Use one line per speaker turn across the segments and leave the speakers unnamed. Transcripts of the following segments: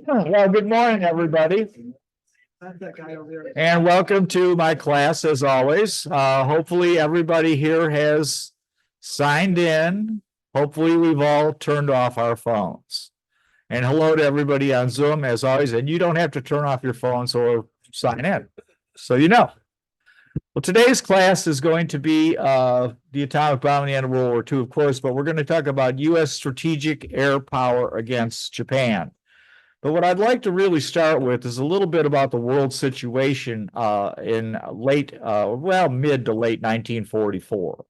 Well, good morning, everybody. And welcome to my class as always. Hopefully everybody here has signed in. Hopefully we've all turned off our phones. And hello to everybody on Zoom as always. And you don't have to turn off your phones or sign in. So you know. Well, today's class is going to be the atomic bomb and the end of World War II, of course, but we're going to talk about U.S. strategic air power against Japan. But what I'd like to really start with is a little bit about the world situation in mid to late 1944.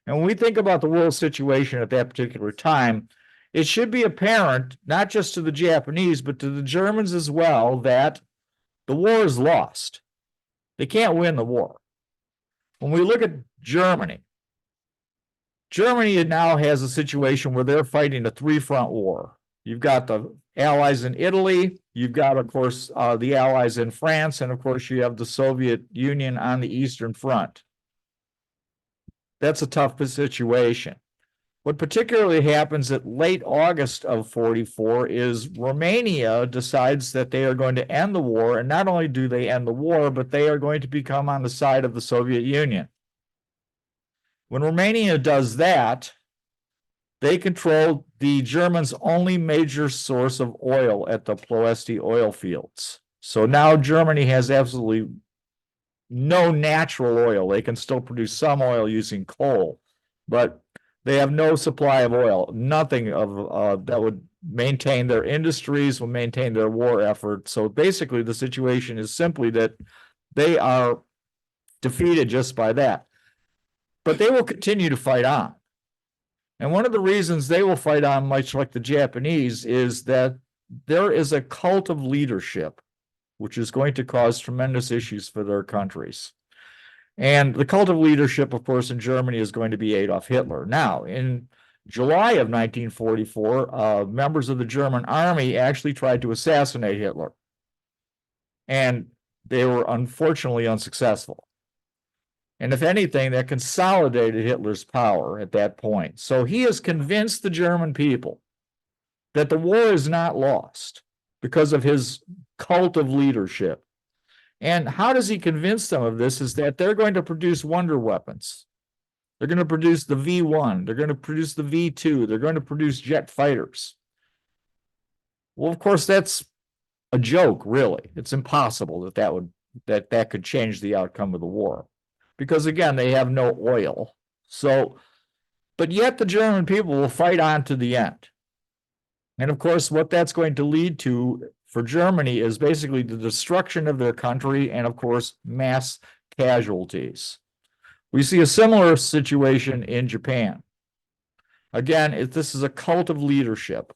And when we think about the world situation at that particular time, it should be apparent, not just to the Japanese, but to the Germans as well, that the war is lost. They can't win the war. When we look at Germany, Germany now has a situation where they're fighting a three-front war. You've got the Allies in Italy, you've got, of course, the Allies in France, and of course, you have the Soviet Union on the Eastern Front. That's a tough situation. What particularly happens at late August of 44 is Romania decides that they are going to end the war, and not only do they end the war, but they are going to become on the side of the Soviet Union. When Romania does that, they control the Germans' only major source of oil at the Ploesti oil fields. So now Germany has absolutely no natural oil. They can still produce some oil using coal, but they have no supply of oil, nothing of that would maintain their industries, will maintain their war effort. So basically the situation is simply that they are defeated just by that. But they will continue to fight on. And one of the reasons they will fight on, much like the Japanese, is that there is a cult of leadership, which is going to cause tremendous issues for their countries. And the cult of leadership, of course, in Germany is going to be Adolf Hitler. Now, in July of 1944, members of the German army actually tried to assassinate Hitler. And they were unfortunately unsuccessful. And if anything, that consolidated Hitler's power at that point. So he has convinced the German people that the war is not lost because of his cult of leadership. And how does he convince them of this? Is that they're going to produce wonder weapons. They're going to produce the V1. They're going to produce the V2. They're going to produce jet fighters. Well, of course, that's a joke, really. It's impossible that could change the outcome of the war. Because again, they have no oil. So, but yet the German people will fight on to the end. And of course, what that's going to lead to for Germany is basically the destruction of their country and, of course, mass casualties. We see a similar situation in Japan. Again, this is a cult of leadership.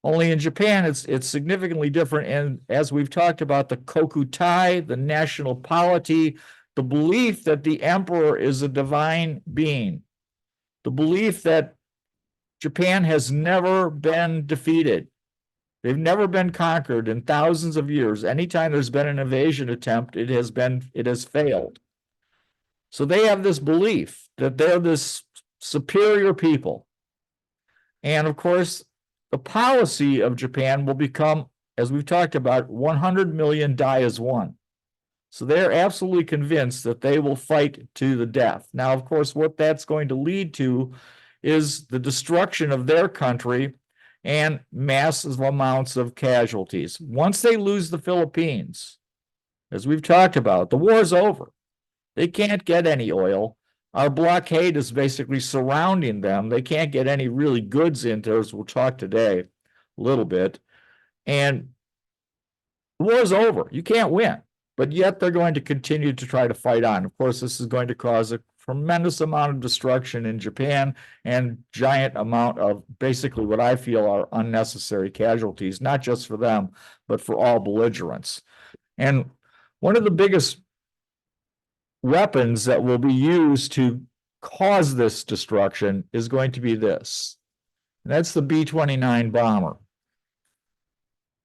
Only in Japan, it's significantly different. And as we've talked about, the kokutai, the national polity, the belief that the emperor is a divine being, the belief that Japan has never been defeated. They've never been conquered in thousands of years. Anytime there's been an invasion attempt, it has failed. So they have this belief that they're this superior people. And of course, the policy of Japan will become, as we've talked about, 100 million die as one. So they're absolutely convinced that they will fight to the death. Now, of course, what that's going to lead to is the destruction of their country and massive amounts of casualties. Once they lose the Philippines, as we've talked about, the war is over. They can't get any oil. Our blockade is basically surrounding them. They can't get any really goods into, as we'll talk today a little bit. And the war is over. You can't win. But yet they're going to continue to try to fight on. Of course, this is going to cause a tremendous amount of destruction in Japan and giant amount of basically what I feel are unnecessary casualties, not just for them, but for all belligerents. And one of the biggest weapons that will be used to cause this destruction is going to be this. And that's the B-29 bomber.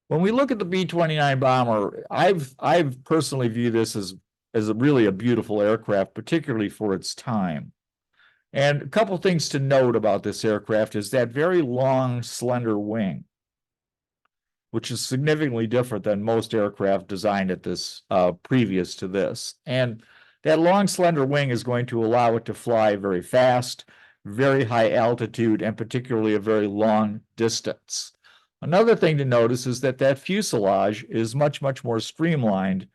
When we look at the B-29 bomber, I've personally viewed this as really a beautiful aircraft, particularly for its time. And a couple things to note about this aircraft is that very long, slender wing. which is significantly different than most aircraft designed at this previous to this. And that long, slender wing is going to allow it to fly very fast, very high altitude, and particularly a very long distance. Another thing to notice is that that fuselage is much, much more streamlined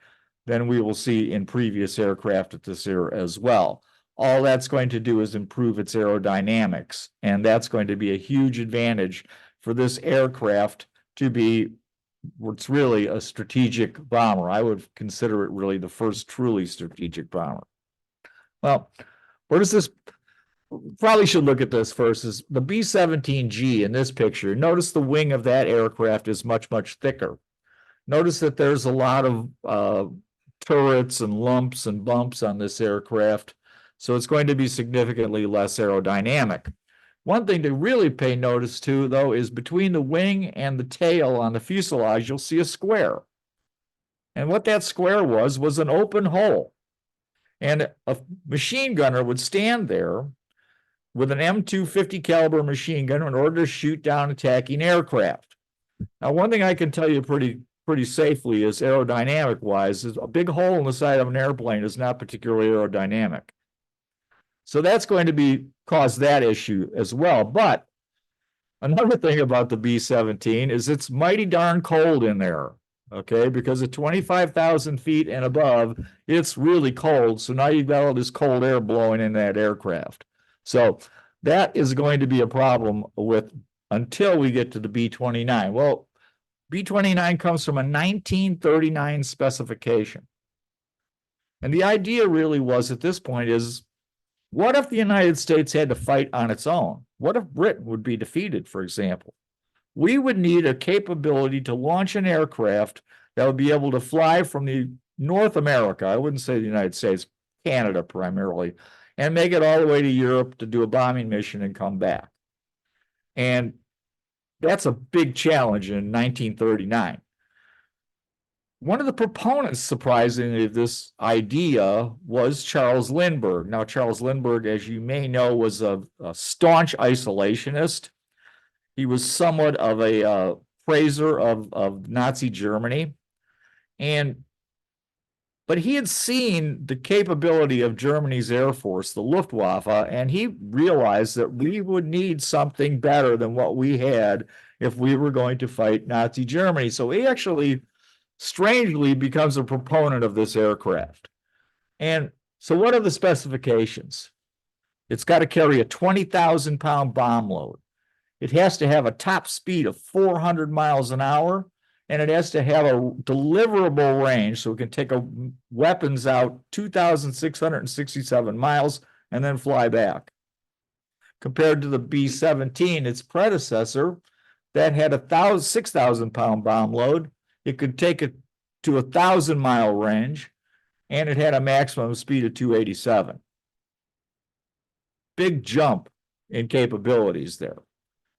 than we will see in previous aircraft at this era as well. All that's going to do is improve its aerodynamics, and that's going to be a huge advantage for this aircraft to be what's really a strategic bomber. I would consider it really the first truly strategic bomber. Well, where does this, probably should look at this first, is the B-17G in this picture. Notice the wing of that aircraft is much, much thicker. Notice that there's a lot of turrets and lumps and bumps on this aircraft, so it's going to be significantly less aerodynamic. One thing to really pay notice to, though, is between the wing and the tail on the fuselage, you'll see a square. And what that square was an open hole. And a machine gunner would stand there with an M250 caliber machine gun in order to shoot down attacking aircraft. Now, one thing I can tell you pretty safely is aerodynamic wise, is a big hole in the side of an airplane is not particularly aerodynamic. So that's going to cause that issue as well. But another thing about the B-17 is it's mighty darn cold in there, okay? Because at 25,000 feet and above, it's really cold. So now you've got all this cold air blowing in that aircraft. So that is going to be a problem with until we get to the B-29. Well, B-29 comes from a 1939 specification. And the idea really was at this point is, what if the United States had to fight on its own? What if Britain would be defeated, for example? We would need a capability to launch an aircraft that would be able to fly from the North America, I wouldn't say the United States, Canada primarily, and make it all the way to Europe to do a bombing mission and come back. And that's a big challenge in 1939. One of the proponents, surprisingly, of this idea was Charles Lindbergh. Now, Charles Lindbergh, as you may know, was a staunch isolationist. He was somewhat of a praiser of Nazi Germany. But he had seen the capability of Germany's Air Force, the Luftwaffe, and he realized that we would need something better than what we had if we were going to fight Nazi Germany. So he actually strangely becomes a proponent of this aircraft. And so what are the specifications? It's got to carry a 20,000-pound bomb load. It has to have a top speed of 400 miles an hour, and it has to have a deliverable range, so it can take weapons out 2,667 miles and then fly back. Compared to the B-17, its predecessor, that had a 6,000-pound bomb load. It could take it to a 1,000-mile range, and it had a maximum speed of 287. Big jump in capabilities there.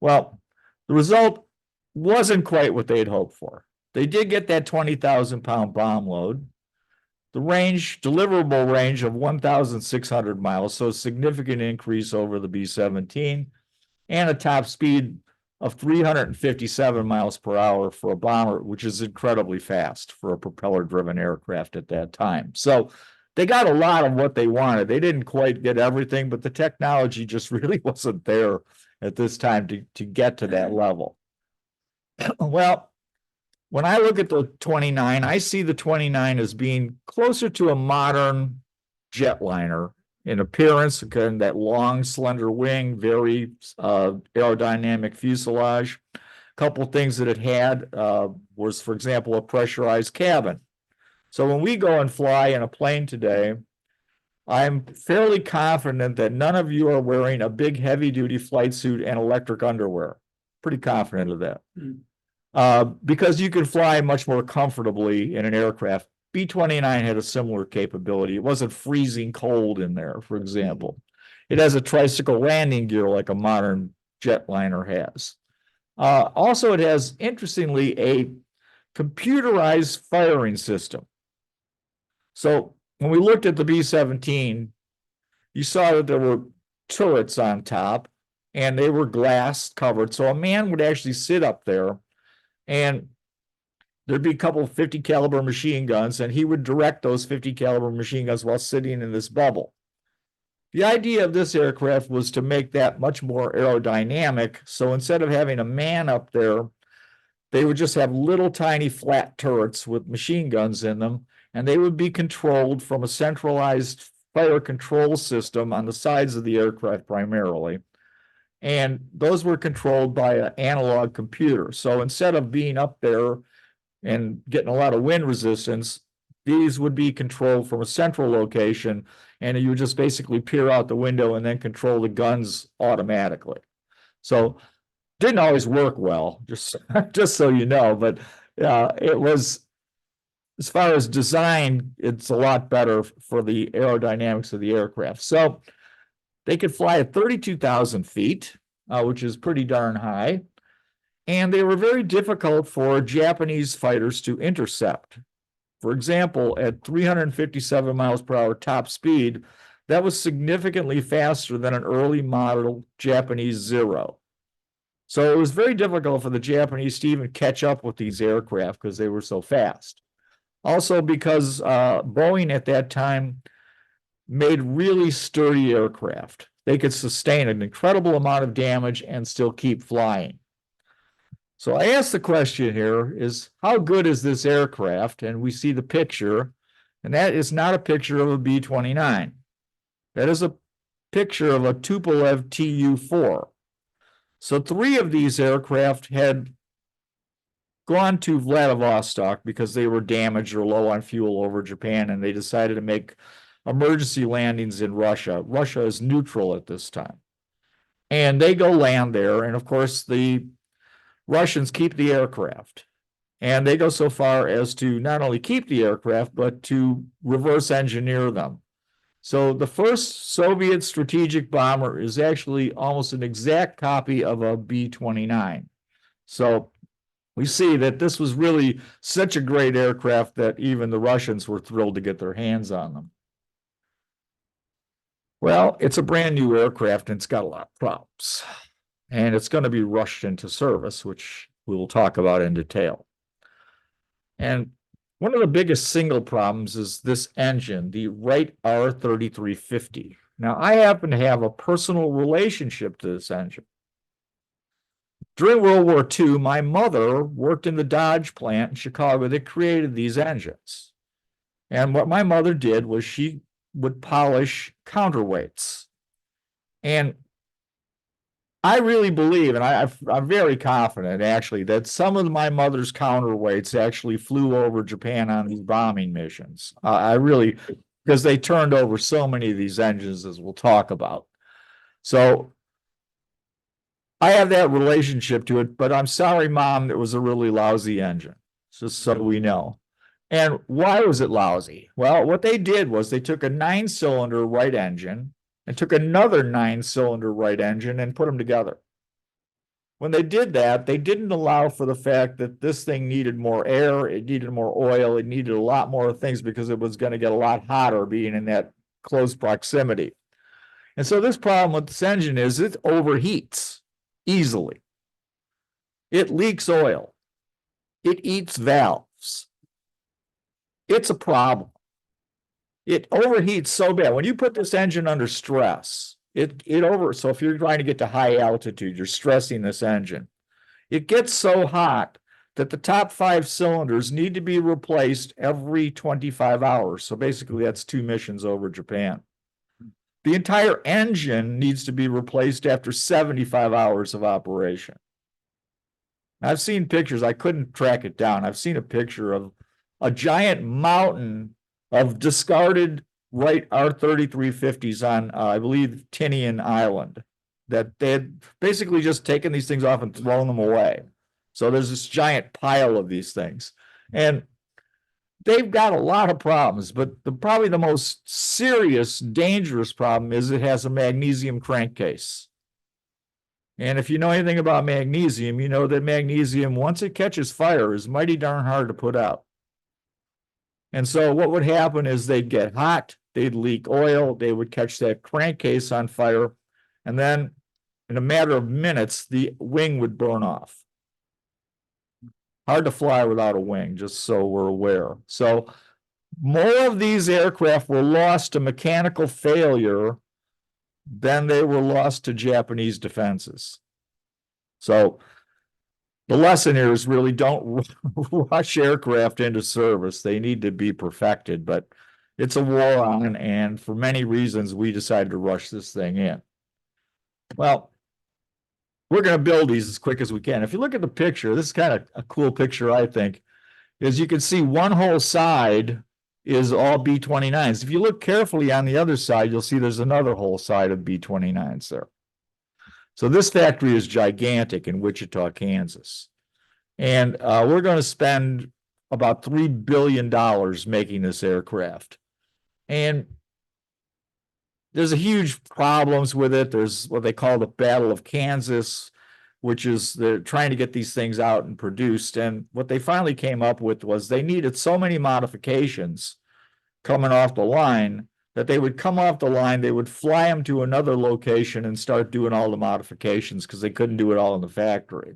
Well, the result wasn't quite what they'd hoped for. They did get that 20,000-pound bomb load, the deliverable range of 1,600 miles, so a significant increase over the B-17, and a top speed of 357 miles per hour for a bomber, which is incredibly fast for a propeller-driven aircraft at that time. So they got a lot of what they wanted. They didn't quite get everything, but the technology just really wasn't there at this time to get to that level. Well, when I look at the 29, I see the 29 as being closer to a modern jetliner in appearance, again, that long, slender wing, very aerodynamic fuselage. A couple of things that it had was, for example, a pressurized cabin. So when we go and fly in a plane today, I'm fairly confident that none of you are wearing a big heavy-duty flight suit and electric underwear. Pretty confident of that. Because you can fly much more comfortably in an aircraft. B-29 had a similar capability. It wasn't freezing cold in there, for example. It has a tricycle landing gear like a modern jetliner has. Also, it has, interestingly, a computerized firing system. So when we looked at the B-17, you saw that there were turrets on top, and they were glass covered. So a man would actually sit up there, and there'd be a couple of 50 caliber machine guns, and he would direct those 50 caliber machine guns while sitting in this bubble. The idea of this aircraft was to make that much more aerodynamic. So instead of having a man up there, they would just have little tiny flat turrets with machine guns in them, and they would be controlled from a centralized fire control system on the sides of the aircraft primarily. And those were controlled by an analog computer. So instead of being up there and getting a lot of wind resistance, these would be controlled from a central location, and you would just basically peer out the window and then control the guns automatically. So didn't always work well, just so you know, but it was, as far as design, it's a lot better for the aerodynamics of the aircraft. So they could fly at 32,000 feet, which is pretty darn high. And they were very difficult for Japanese fighters to intercept. For example, at 357 miles per hour top speed, that was significantly faster than an early model Japanese Zero. So it was very difficult for the Japanese to even catch up with these aircraft because they were so fast. Also because Boeing at that time made really sturdy aircraft. They could sustain an incredible amount of damage and still keep flying. So I asked the question here is, how good is this aircraft? And we see the picture, and that is not a picture of a B-29. That is a picture of a Tupolev Tu-4. So 3 of these aircraft had gone to Vladivostok because they were damaged or low on fuel over Japan, and they decided to make emergency landings in Russia. Russia is neutral at this time. And they go land there, and of course the Russians keep the aircraft. And they go so far as to not only keep the aircraft, but to reverse engineer them. So the first Soviet strategic bomber is actually almost an exact copy of a B-29. So we see that this was really such a great aircraft that even the Russians were thrilled to get their hands on them. Well, it's a brand new aircraft and it's got a lot of problems. And it's going to be rushed into service, which we will talk about in detail. And one of the biggest single problems is this engine, the Wright R3350. Now, I happen to have a personal relationship to this engine. During World War II, my mother worked in the Dodge plant in Chicago that created these engines. And what my mother did was she would polish counterweights. And I really believe, and I'm very confident actually, that some of my mother's counterweights actually flew over Japan on these bombing missions. I really, because they turned over so many of these engines, as we'll talk about. So I have that relationship to it, but I'm sorry, Mom, it was a really lousy engine, just so we know. And why was it lousy? Well, what they did was they took a 9-cylinder Wright engine and took another 9-cylinder Wright engine and put them together. When they did that, they didn't allow for the fact that this thing needed more air, it needed more oil, it needed a lot more things because it was going to get a lot hotter being in that close proximity. And so this problem with this engine is it overheats easily. It leaks oil. It eats valves. It's a problem. It overheats so bad. When you put this engine under stress, so if you're trying to get to high altitude, you're stressing this engine. It gets so hot that the top 5 cylinders need to be replaced every 25 hours. So basically that's 2 missions over Japan. The entire engine needs to be replaced after 75 hours of operation. I've seen pictures, I couldn't track it down. I've seen a picture of a giant mountain of discarded Wright R3350s on, I believe, Tinian Island, that they had basically just taken these things off and thrown them away. So there's this giant pile of these things. And they've got a lot of problems, but probably the most serious, dangerous problem is it has a magnesium crankcase. And if you know anything about magnesium, you know that magnesium, once it catches fire, is mighty darn hard to put out. And so what would happen is they'd get hot, they'd leak oil, they would catch that crankcase on fire, and then in a matter of minutes, the wing would burn off. Hard to fly without a wing, just so we're aware. So more of these aircraft were lost to mechanical failure than they were lost to Japanese defenses. So the lesson here is really don't rush aircraft into service. They need to be perfected, but it's a war on, and for many reasons, we decided to rush this thing in. Well, we're going to build these as quick as we can. If you look at the picture, this is kind of a cool picture, I think, is you can see one whole side is all B-29s. If you look carefully on the other side, you'll see there's another whole side of B-29s there. So this factory is gigantic in Wichita, Kansas. And we're going to spend about $3 billion making this aircraft. And there's a huge problems with it. There's what they call the Battle of Kansas, which is they're trying to get these things out and produced. And what they finally came up with was they needed so many modifications coming off the line that they would come off the line, they would fly them to another location and start doing all the modifications because they couldn't do it all in the factory.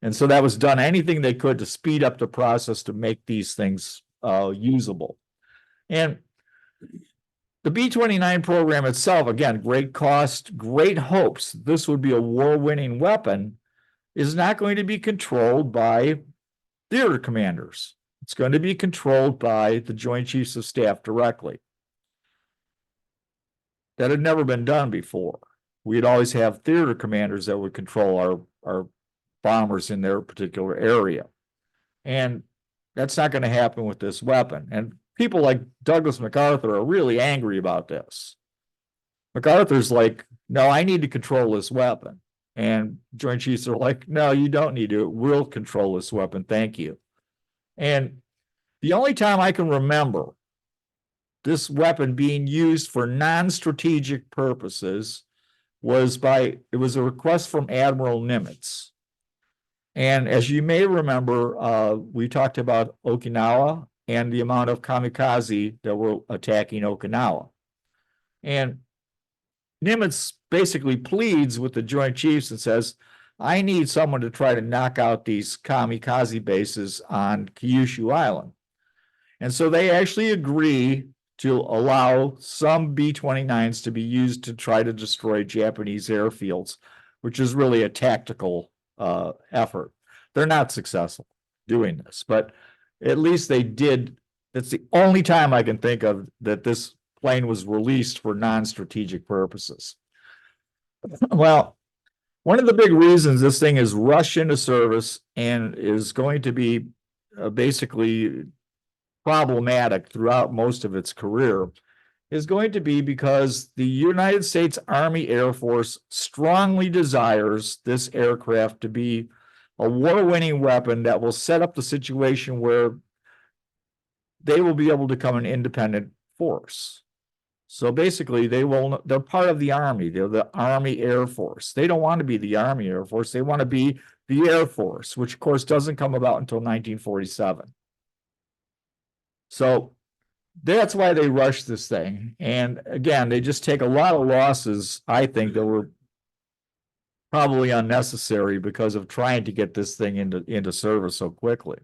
And so that was done anything they could to speed up the process to make these things usable. And the B-29 program itself, again, great cost, great hopes. This would be a war-winning weapon, is not going to be controlled by theater commanders. It's going to be controlled by the Joint Chiefs of Staff directly. That had never been done before. We'd always have theater commanders that would control our bombers in their particular area. And that's not going to happen with this weapon. And people like Douglas MacArthur are really angry about this. MacArthur's like, no, I need to control this weapon. And Joint Chiefs are like, no, you don't need to. We'll control this weapon. Thank you. And the only time I can remember this weapon being used for non-strategic purposes was it was a request from Admiral Nimitz. And as you may remember, we talked about Okinawa and the amount of kamikaze that were attacking Okinawa. And Nimitz basically pleads with the Joint Chiefs and says, I need someone to try to knock out these kamikaze bases on Kyushu Island. And so they actually agree to allow some B-29s to be used to try to destroy Japanese airfields, which is really a tactical effort. They're not successful doing this, but at least they did. It's the only time I can think of that this plane was released for non-strategic purposes. Well, one of the big reasons this thing is rushed into service and is going to be basically problematic throughout most of its career is going to be because the United States Army Air Force strongly desires this aircraft to be a war-winning weapon that will set up the situation where they will be able to become an independent force. So basically, they're part of the Army. They're the Army Air Force. They don't want to be the Army Air Force. They want to be the Air Force, which of course doesn't come about until 1947. So that's why they rushed this thing. And again, they just take a lot of losses, I think, that were probably unnecessary because of trying to get this thing into service so quickly.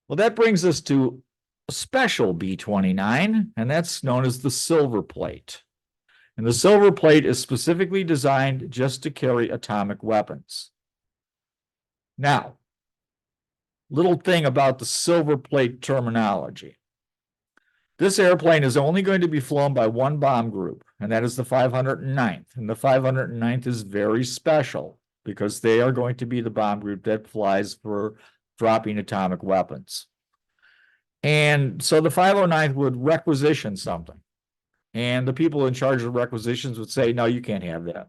Well, that brings us to a special B-29, and that's known as the Silver Plate. And the Silver Plate is specifically designed just to carry atomic weapons. Now, little thing about the Silver Plate terminology. This airplane is only going to be flown by one bomb group, and that is the 509th. And the 509th is very special because they are going to be the bomb group that flies for dropping atomic weapons. And so the 509th would requisition something. And the people in charge of requisitions would say, no, you can't have that.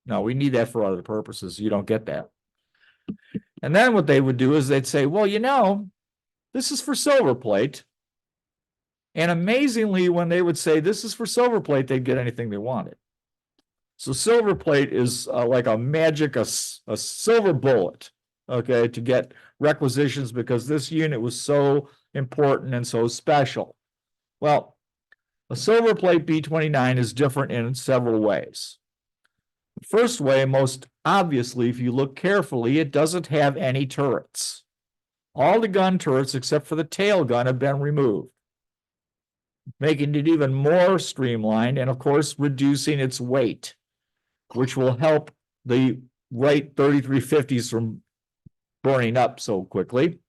No, we need that for other purposes. You don't get that. And then what they would do is they'd say, well, you know, this is for Silver Plate. And amazingly, when they would say this is for Silver Plate, they'd get anything they wanted. So Silver Plate is like a magic, a silver bullet, okay, to get requisitions because this unit was so important and so special. Well, a Silver Plate B-29 is different in several ways. First way, most obviously, if you look carefully, it doesn't have any turrets. All the gun turrets, except for the tail gun, have been removed, making it even more streamlined and, of course, reducing its weight, which will help the Wright 3350s from burning up so quickly.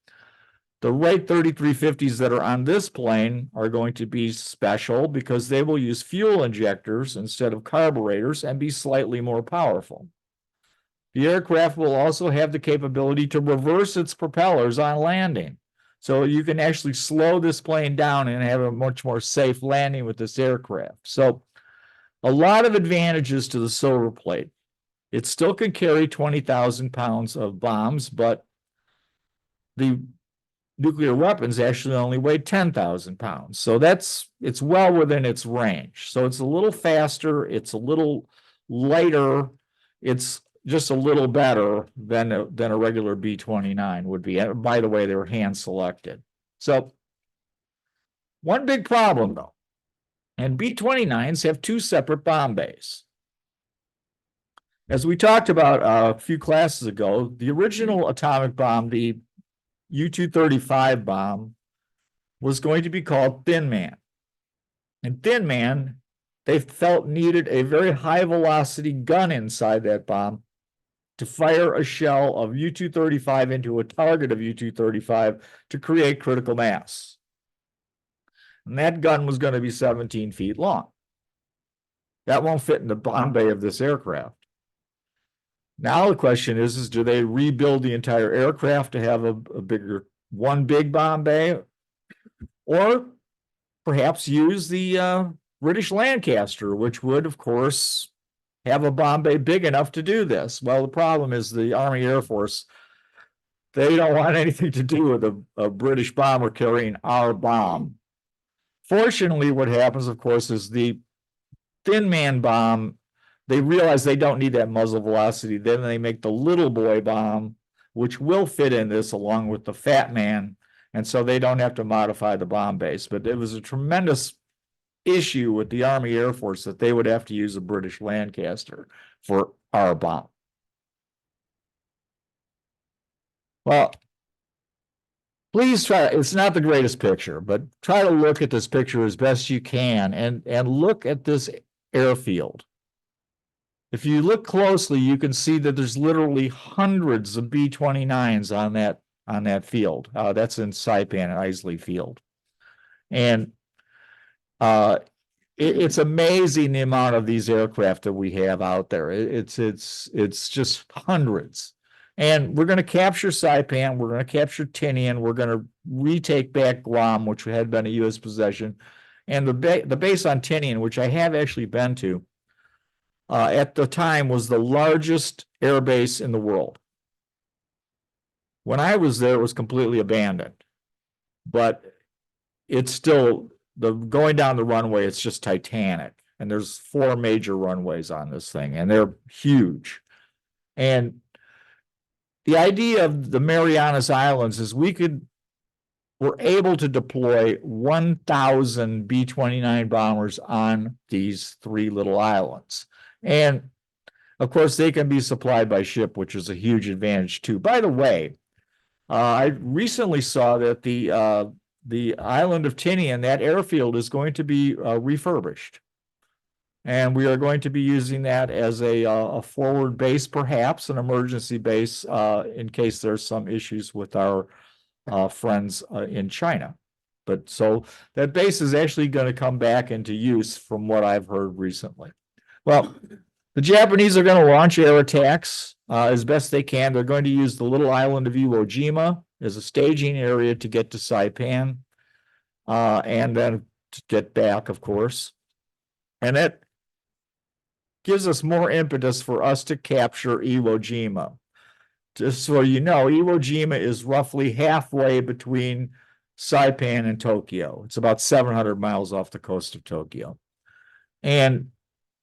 The Wright 3350s that are on this plane are going to be special because they will use fuel injectors instead of carburetors and be slightly more powerful. The aircraft will also have the capability to reverse its propellers on landing. So you can actually slow this plane down and have a much more safe landing with this aircraft. So a lot of advantages to the Silver Plate. It still can carry 20,000 pounds of bombs, but the nuclear weapons actually only weigh 10,000 pounds. So it's well within its range. So it's a little faster, it's a little lighter, it's just a little better than a regular B-29 would be. And by the way, they were hand selected. So one big problem though, and B-29s have two separate bomb bays. As we talked about a few classes ago, the original atomic bomb, the U-235 bomb, was going to be called Thin Man. And Thin Man, they felt needed a very high velocity gun inside that bomb to fire a shell of U-235 into a target of U-235 to create critical mass. And that gun was going to be 17 feet long. That won't fit in the bomb bay of this aircraft. Now the question is do they rebuild the entire aircraft to have a bigger, one big bomb bay, or perhaps use the British Lancaster, which would, of course, have a bomb bay big enough to do this? Well, the problem is the Army Air Force, they don't want anything to do with a British bomber carrying our bomb. Fortunately, what happens, of course, is the Thin Man bomb, they realize they don't need that muzzle velocity. Then they make the Little Boy bomb, which will fit in this along with the Fat Man. And so they don't have to modify the bomb base. But it was a tremendous issue with the Army Air Force that they would have to use a British Lancaster for our bomb. Well, please try, it's not the greatest picture, but try to look at this picture as best you can and look at this airfield. If you look closely, you can see that there's literally hundreds of B-29s on that field. That's in Saipan and Isley Field. And it's amazing the amount of these aircraft that we have out there. It's just hundreds. And we're going to capture Saipan, we're going to capture Tinian, we're going to retake back Guam, which had been a U.S. possession. And the base on Tinian, which I have actually been to, at the time was the largest air base in the world. When I was there, it was completely abandoned. But it's still, going down the runway, it's just titanic. And there's 4 major runways on this thing, and they're huge. And the idea of the Marianas Islands is we're able to deploy 1,000 B-29 bombers on these 3 little islands. And of course, they can be supplied by ship, which is a huge advantage too. By the way, I recently saw that the island of Tinian, that airfield, is going to be refurbished. And we are going to be using that as a forward base, perhaps an emergency base, in case there's some issues with our friends in China. But so that base is actually going to come back into use from what I've heard recently. Well, the Japanese are going to launch air attacks as best they can. They're going to use the little island of Iwo Jima as a staging area to get to Saipan, and then to get back, of course. And that gives us more impetus for us to capture Iwo Jima. Just so you know, Iwo Jima is roughly halfway between Saipan and Tokyo. It's about 700 miles off the coast of Tokyo. And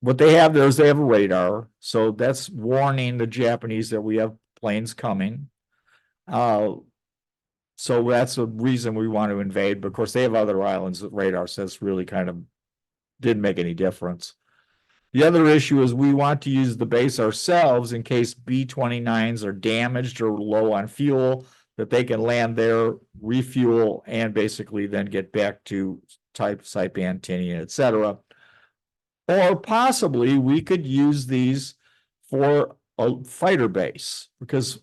what they have there is they have a radar. So that's warning the Japanese that we have planes coming. So that's the reason we want to invade. But of course, they have other islands that radar says really kind of didn't make any difference. The other issue is we want to use the base ourselves in case B-29s are damaged or low on fuel, that they can land there, refuel, and basically then get back to Saipan, Tinian, et cetera. Or possibly we could use these for a fighter base, because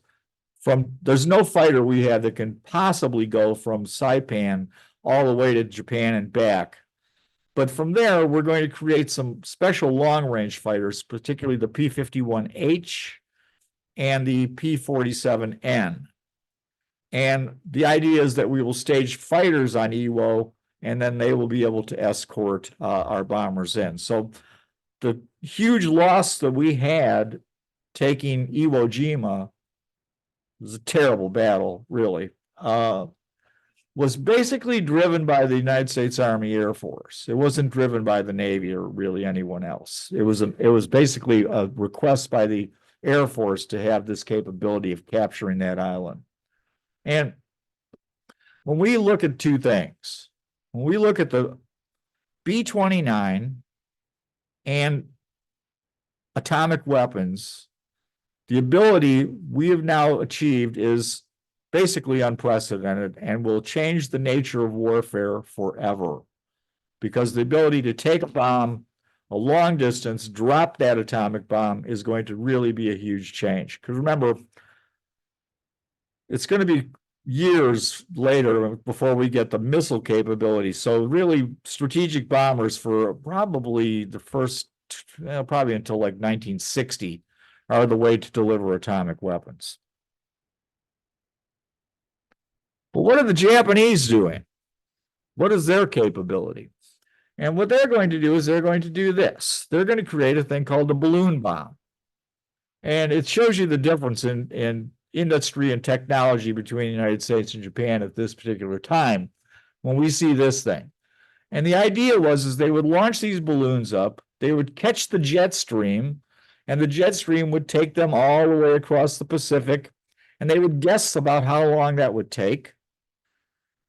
there's no fighter we have that can possibly go from Saipan all the way to Japan and back. But from there, we're going to create some special long-range fighters, particularly the P-51H and the P-47N. And the idea is that we will stage fighters on Iwo, and then they will be able to escort our bombers in. So the huge loss that we had taking Iwo Jima was a terrible battle, really. Was basically driven by the United States Army Air Force. It wasn't driven by the Navy or really anyone else. It was basically a request by the Air Force to have this capability of capturing that island. And when we look at two things, when we look at the B-29 and atomic weapons, the ability we have now achieved is basically unprecedented and will change the nature of warfare forever. Because the ability to take a bomb a long distance, drop that atomic bomb, is going to really be a huge change. Because remember, it's going to be years later before we get the missile capability. So really, strategic bombers for probably the first, probably until like 1960, are the way to deliver atomic weapons. But what are the Japanese doing? What is their capability? And what they're going to do is they're going to do this. They're going to create a thing called the balloon bomb. And it shows you the difference in industry and technology between the United States and Japan at this particular time when we see this thing. And the idea was they would launch these balloons up, they would catch the jet stream, and the jet stream would take them all the way across the Pacific, and they would guess about how long that would take.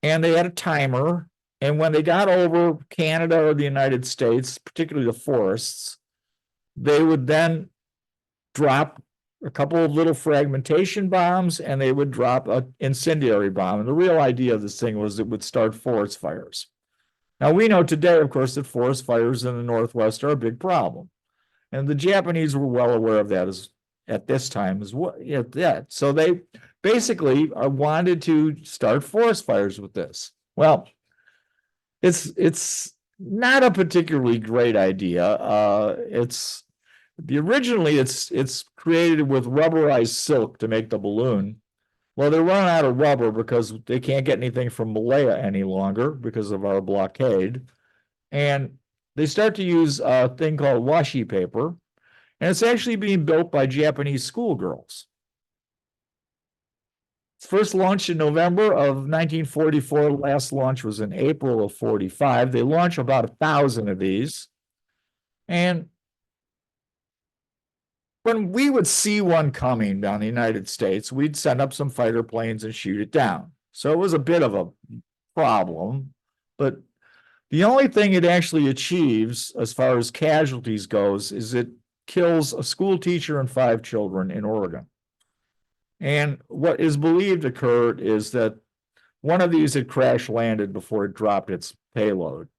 And they had a timer. And when they got over Canada or the United States, particularly the forests, they would then drop a couple of little fragmentation bombs, and they would drop an incendiary bomb. And the real idea of this thing was it would start forest fires. Now, we know today, of course, that forest fires in the Northwest are a big problem. And the Japanese were well aware of that at this time as well. Yeah. So they basically wanted to start forest fires with this. Well, it's not a particularly great idea. Originally it's created with rubberized silk to make the balloon. Well, they're running out of rubber because they can't get anything from Malaya any longer because of our blockade. And they start to use a thing called washi paper, and it's actually being built by Japanese schoolgirls. It's first launched in November of 1944. Last launch was in April of 45. They launch about 1,000 of these. And when we would see one coming down the United States, we'd send up some fighter planes and shoot it down. So it was a bit of a problem, but the only thing it actually achieves as far as casualties goes is it kills a school teacher and 5 children in Oregon. And what is believed occurred is that one of these had crash landed before it dropped its payload.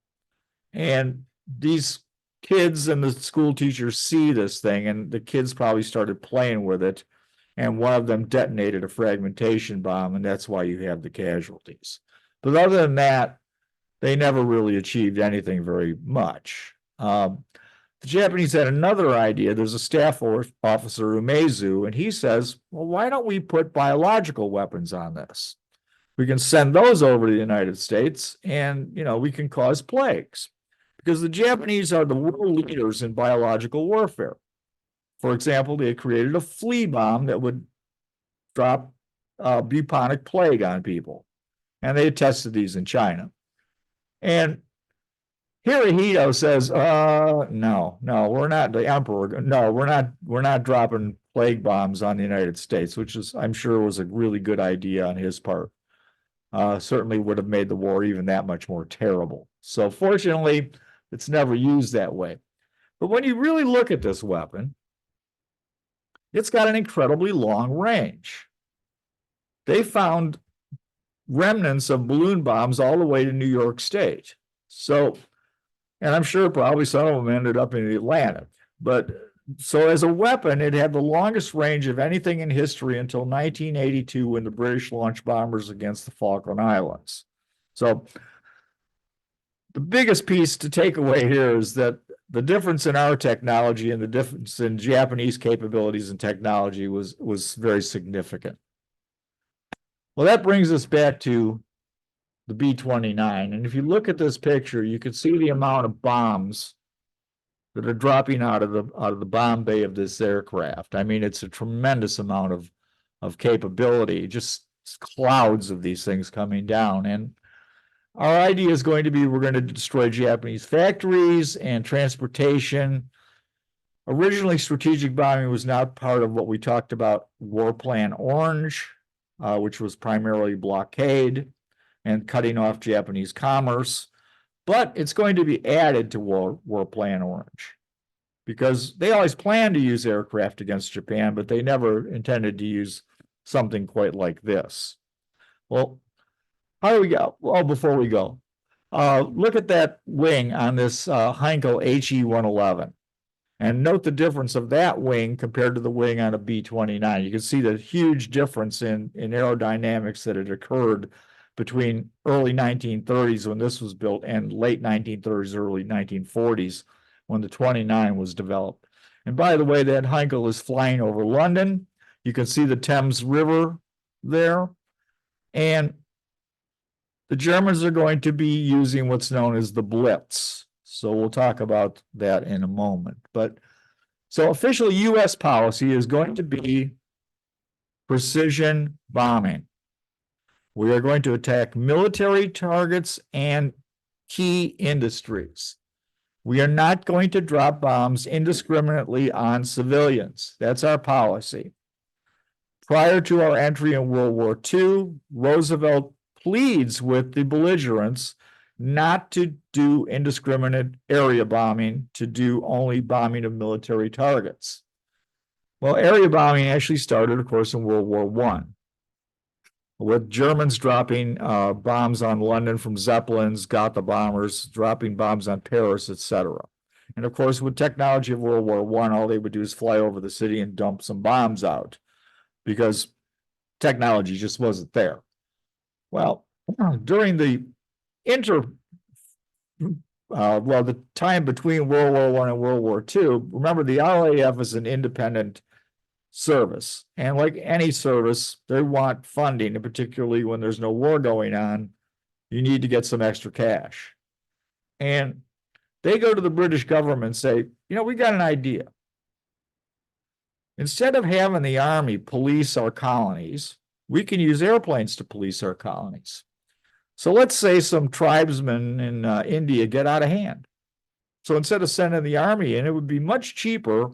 And these kids and the school teachers see this thing, and the kids probably started playing with it, and one of them detonated a fragmentation bomb, and that's why you have the casualties. But other than that, they never really achieved anything very much. The Japanese had another idea. There's a staff officer, Umezu, and he says, well, why don't we put biological weapons on this? We can send those over to the United States, and, we can cause plagues. Because the Japanese are the world leaders in biological warfare. For example, they had created a flea bomb that would drop bubonic plague on people. And they had tested these in China. And Hirohito says, no, we're not the emperor. No, we're not dropping plague bombs on the United States, which is, I'm sure, was a really good idea on his part. Certainly would have made the war even that much more terrible. So fortunately, it's never used that way. But when you really look at this weapon, it's got an incredibly long range. They found remnants of balloon bombs all the way to New York State. So, and I'm sure probably some of them ended up in the Atlantic. But so as a weapon, it had the longest range of anything in history until 1982 when the British launched bombers against the Falkland Islands. So the biggest piece to take away here is that the difference in our technology and the difference in Japanese capabilities and technology was very significant. Well, that brings us back to the B-29. And if you look at this picture, you can see the amount of bombs that are dropping out of the bomb bay of this aircraft. I mean, it's a tremendous amount of capability, just clouds of these things coming down. And our idea is going to be we're going to destroy Japanese factories and transportation. Originally, strategic bombing was not part of what we talked about, War Plan Orange, which was primarily blockade and cutting off Japanese commerce. But it's going to be added to War Plan Orange because they always planned to use aircraft against Japan, but they never intended to use something quite like this. Well, how do we go? Well, before we go, look at that wing on this Heinkel HE-111 and note the difference of that wing compared to the wing on a B-29. You can see the huge difference in aerodynamics that had occurred between early 1930s when this was built and late 1930s, early 1940s when the 29 was developed. And by the way, that Heinkel is flying over London. You can see the Thames River there. And the Germans are going to be using what's known as the Blitz. So we'll talk about that in a moment. But so official U.S. policy is going to be precision bombing. We are going to attack military targets and key industries. We are not going to drop bombs indiscriminately on civilians. That's our policy. Prior to our entry in World War II, Roosevelt pleads with the belligerents not to do indiscriminate area bombing, to do only bombing of military targets. Well, area bombing actually started, of course, in World War I, with Germans dropping bombs on London from Zeppelins, Gotha bombers, dropping bombs on Paris, etc. And of course, with technology of World War I, all they would do is fly over the city and dump some bombs out because technology just wasn't there. Well, during the the time between World War I and World War II, remember the RAF is an independent service. And like any service, they want funding, and particularly when there's no war going on, you need to get some extra cash. And they go to the British government and say, you know, we got an idea. Instead of having the army police our colonies, we can use airplanes to police our colonies. So let's say some tribesmen in India get out of hand. So instead of sending the army in, it would be much cheaper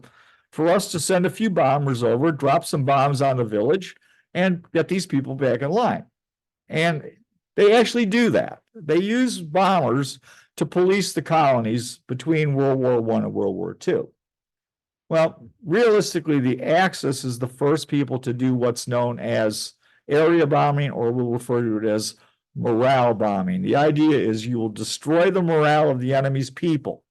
for us to send a few bombers over, drop some bombs on the village, and get these people back in line. And they actually do that. They use bombers to police the colonies between World War I and World War II. Well, realistically, the Axis is the first people to do what's known as area bombing, or we'll refer to it as morale bombing. The idea is you will destroy the morale of the enemy's people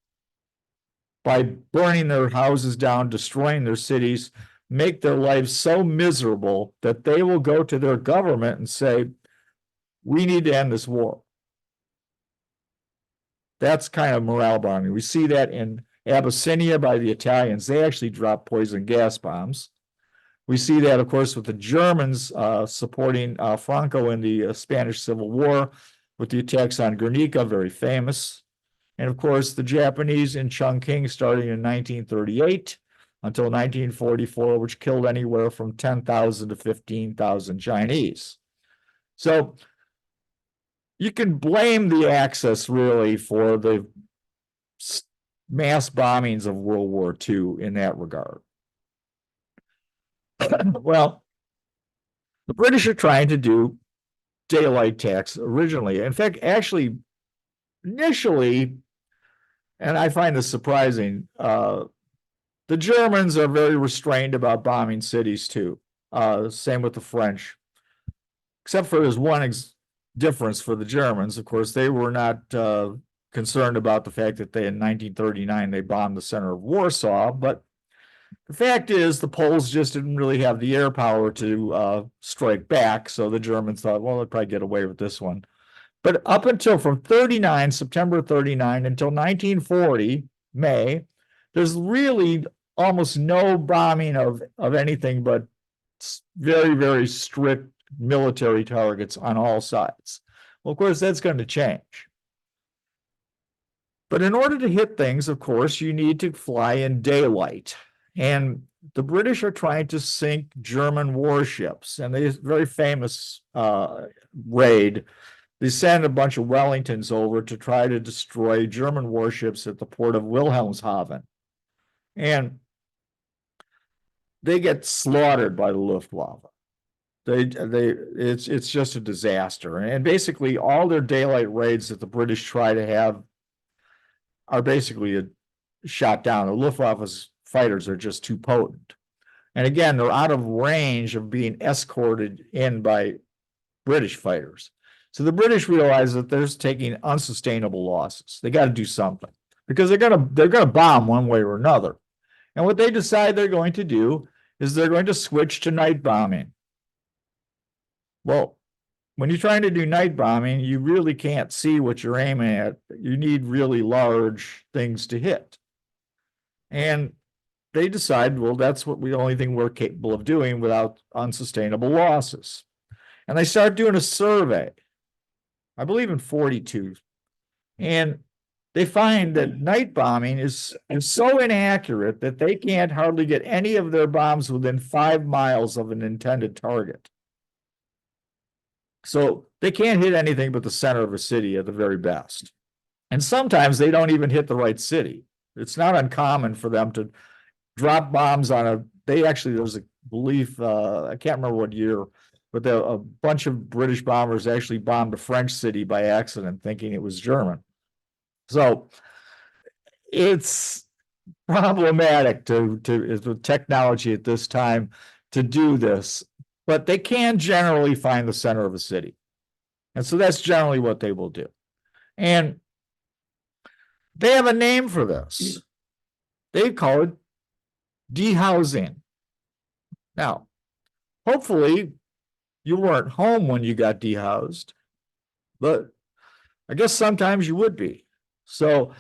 by burning their houses down, destroying their cities, make their lives so miserable that they will go to their government and say, we need to end this war. That's kind of morale bombing. We see that in Abyssinia by the Italians. They actually dropped poison gas bombs. We see that, of course, with the Germans supporting Franco in the Spanish Civil War with the attacks on Guernica, very famous. And of course, the Japanese in Chongqing starting in 1938 until 1944, which killed anywhere from 10,000 to 15,000 Chinese. So you can blame the Axis really for the mass bombings of World War II in that regard. Well, the British are trying to do daylight attacks originally. In fact, actually, initially, and I find this surprising. The Germans are very restrained about bombing cities too. Same with the French, except for there's one difference for the Germans. Of course, they were not concerned about the fact that in 1939 they bombed the center of Warsaw, but the fact is the Poles just didn't really have the air power to strike back, so the Germans thought, well, they'll probably get away with this one. But up until from 39, September 39, until 1940, May, there's really almost no bombing of anything but very, very strict military targets on all sides. Well, of course, that's going to change. But in order to hit things, of course, you need to fly in daylight. And the British are trying to sink German warships. And they very famous raid. They send a bunch of Wellingtons over to try to destroy German warships at the port of Wilhelmshaven. And they get slaughtered by the Luftwaffe. It's just a disaster. And basically all their daylight raids that the British try to have are basically shot down. The Luftwaffe's fighters are just too potent. And again, they're out of range of being escorted in by British fighters. So the British realize that they're taking unsustainable losses. They got to do something because they're gonna bomb one way or another. And what they decide they're going to do is they're going to switch to night bombing. Well, when you're trying to do night bombing, you really can't see what you're aiming at. You need really large things to hit. And they decide, well, that's what the only thing we're capable of doing without unsustainable losses. And they start doing a survey, I believe in 42. And they find that night bombing is so inaccurate that they can't hardly get any of their bombs within 5 miles of an intended target. So they can't hit anything but the center of a city at the very best. And sometimes they don't even hit the right city. It's not uncommon for them to drop bombs on there's a belief, I can't remember what year, but a bunch of British bombers actually bombed a French city by accident, thinking it was German. So it's problematic to technology at this time to do this, but they can generally find the center of a city. And so that's generally what they will do. And they have a name for this. They call it dehousing. Now, hopefully you weren't home when you got dehoused, but I guess sometimes you would be. So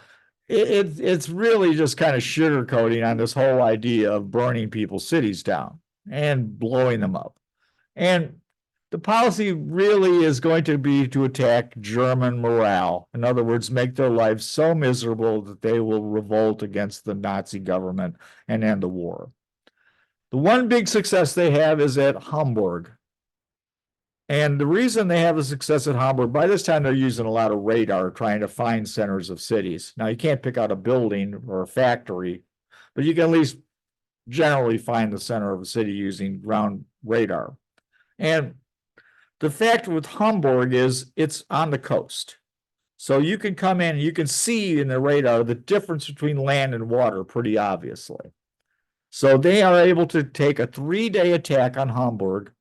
it's really just kind of sugarcoating on this whole idea of burning people's cities down and blowing them up. And the policy really is going to be to attack German morale. In other words, make their lives so miserable that they will revolt against the Nazi government and end the war. The one big success they have is at Hamburg. And the reason they have a success at Hamburg, by this time they're using a lot of radar trying to find centers of cities. Now, you can't pick out a building or a factory, but you can at least generally find the center of a city using ground radar. And the fact with Hamburg is it's on the coast. So you can come in and you can see in the radar the difference between land and water pretty obviously. So they are able to take a 3-day attack on Hamburg,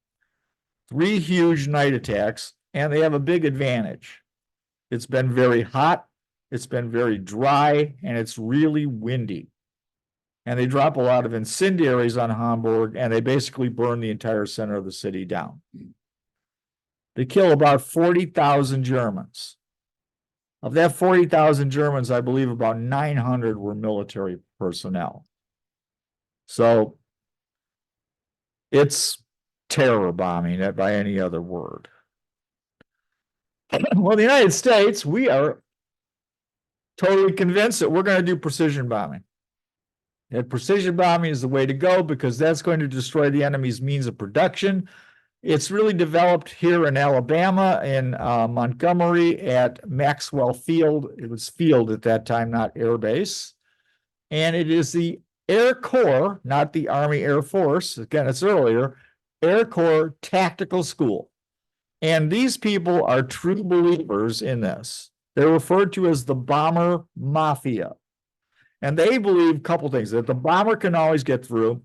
3 huge night attacks, and they have a big advantage. It's been very hot, it's been very dry, and it's really windy. And they drop a lot of incendiaries on Hamburg, and they basically burn the entire center of the city down. They kill about 40,000 Germans. Of that 40,000 Germans, I believe about 900 were military personnel. So it's terror bombing by any other word. Well, the United States, we are totally convinced that we're going to do precision bombing. And precision bombing is the way to go because that's going to destroy the enemy's means of production. It's really developed here in Alabama, in Montgomery at Maxwell Field. It was field at that time, not air base. And it is the Air Corps, not the Army Air Force. Again, it's earlier. Air Corps Tactical School. And these people are true believers in this. They're referred to as the bomber mafia. And they believe a couple things, that the bomber can always get through,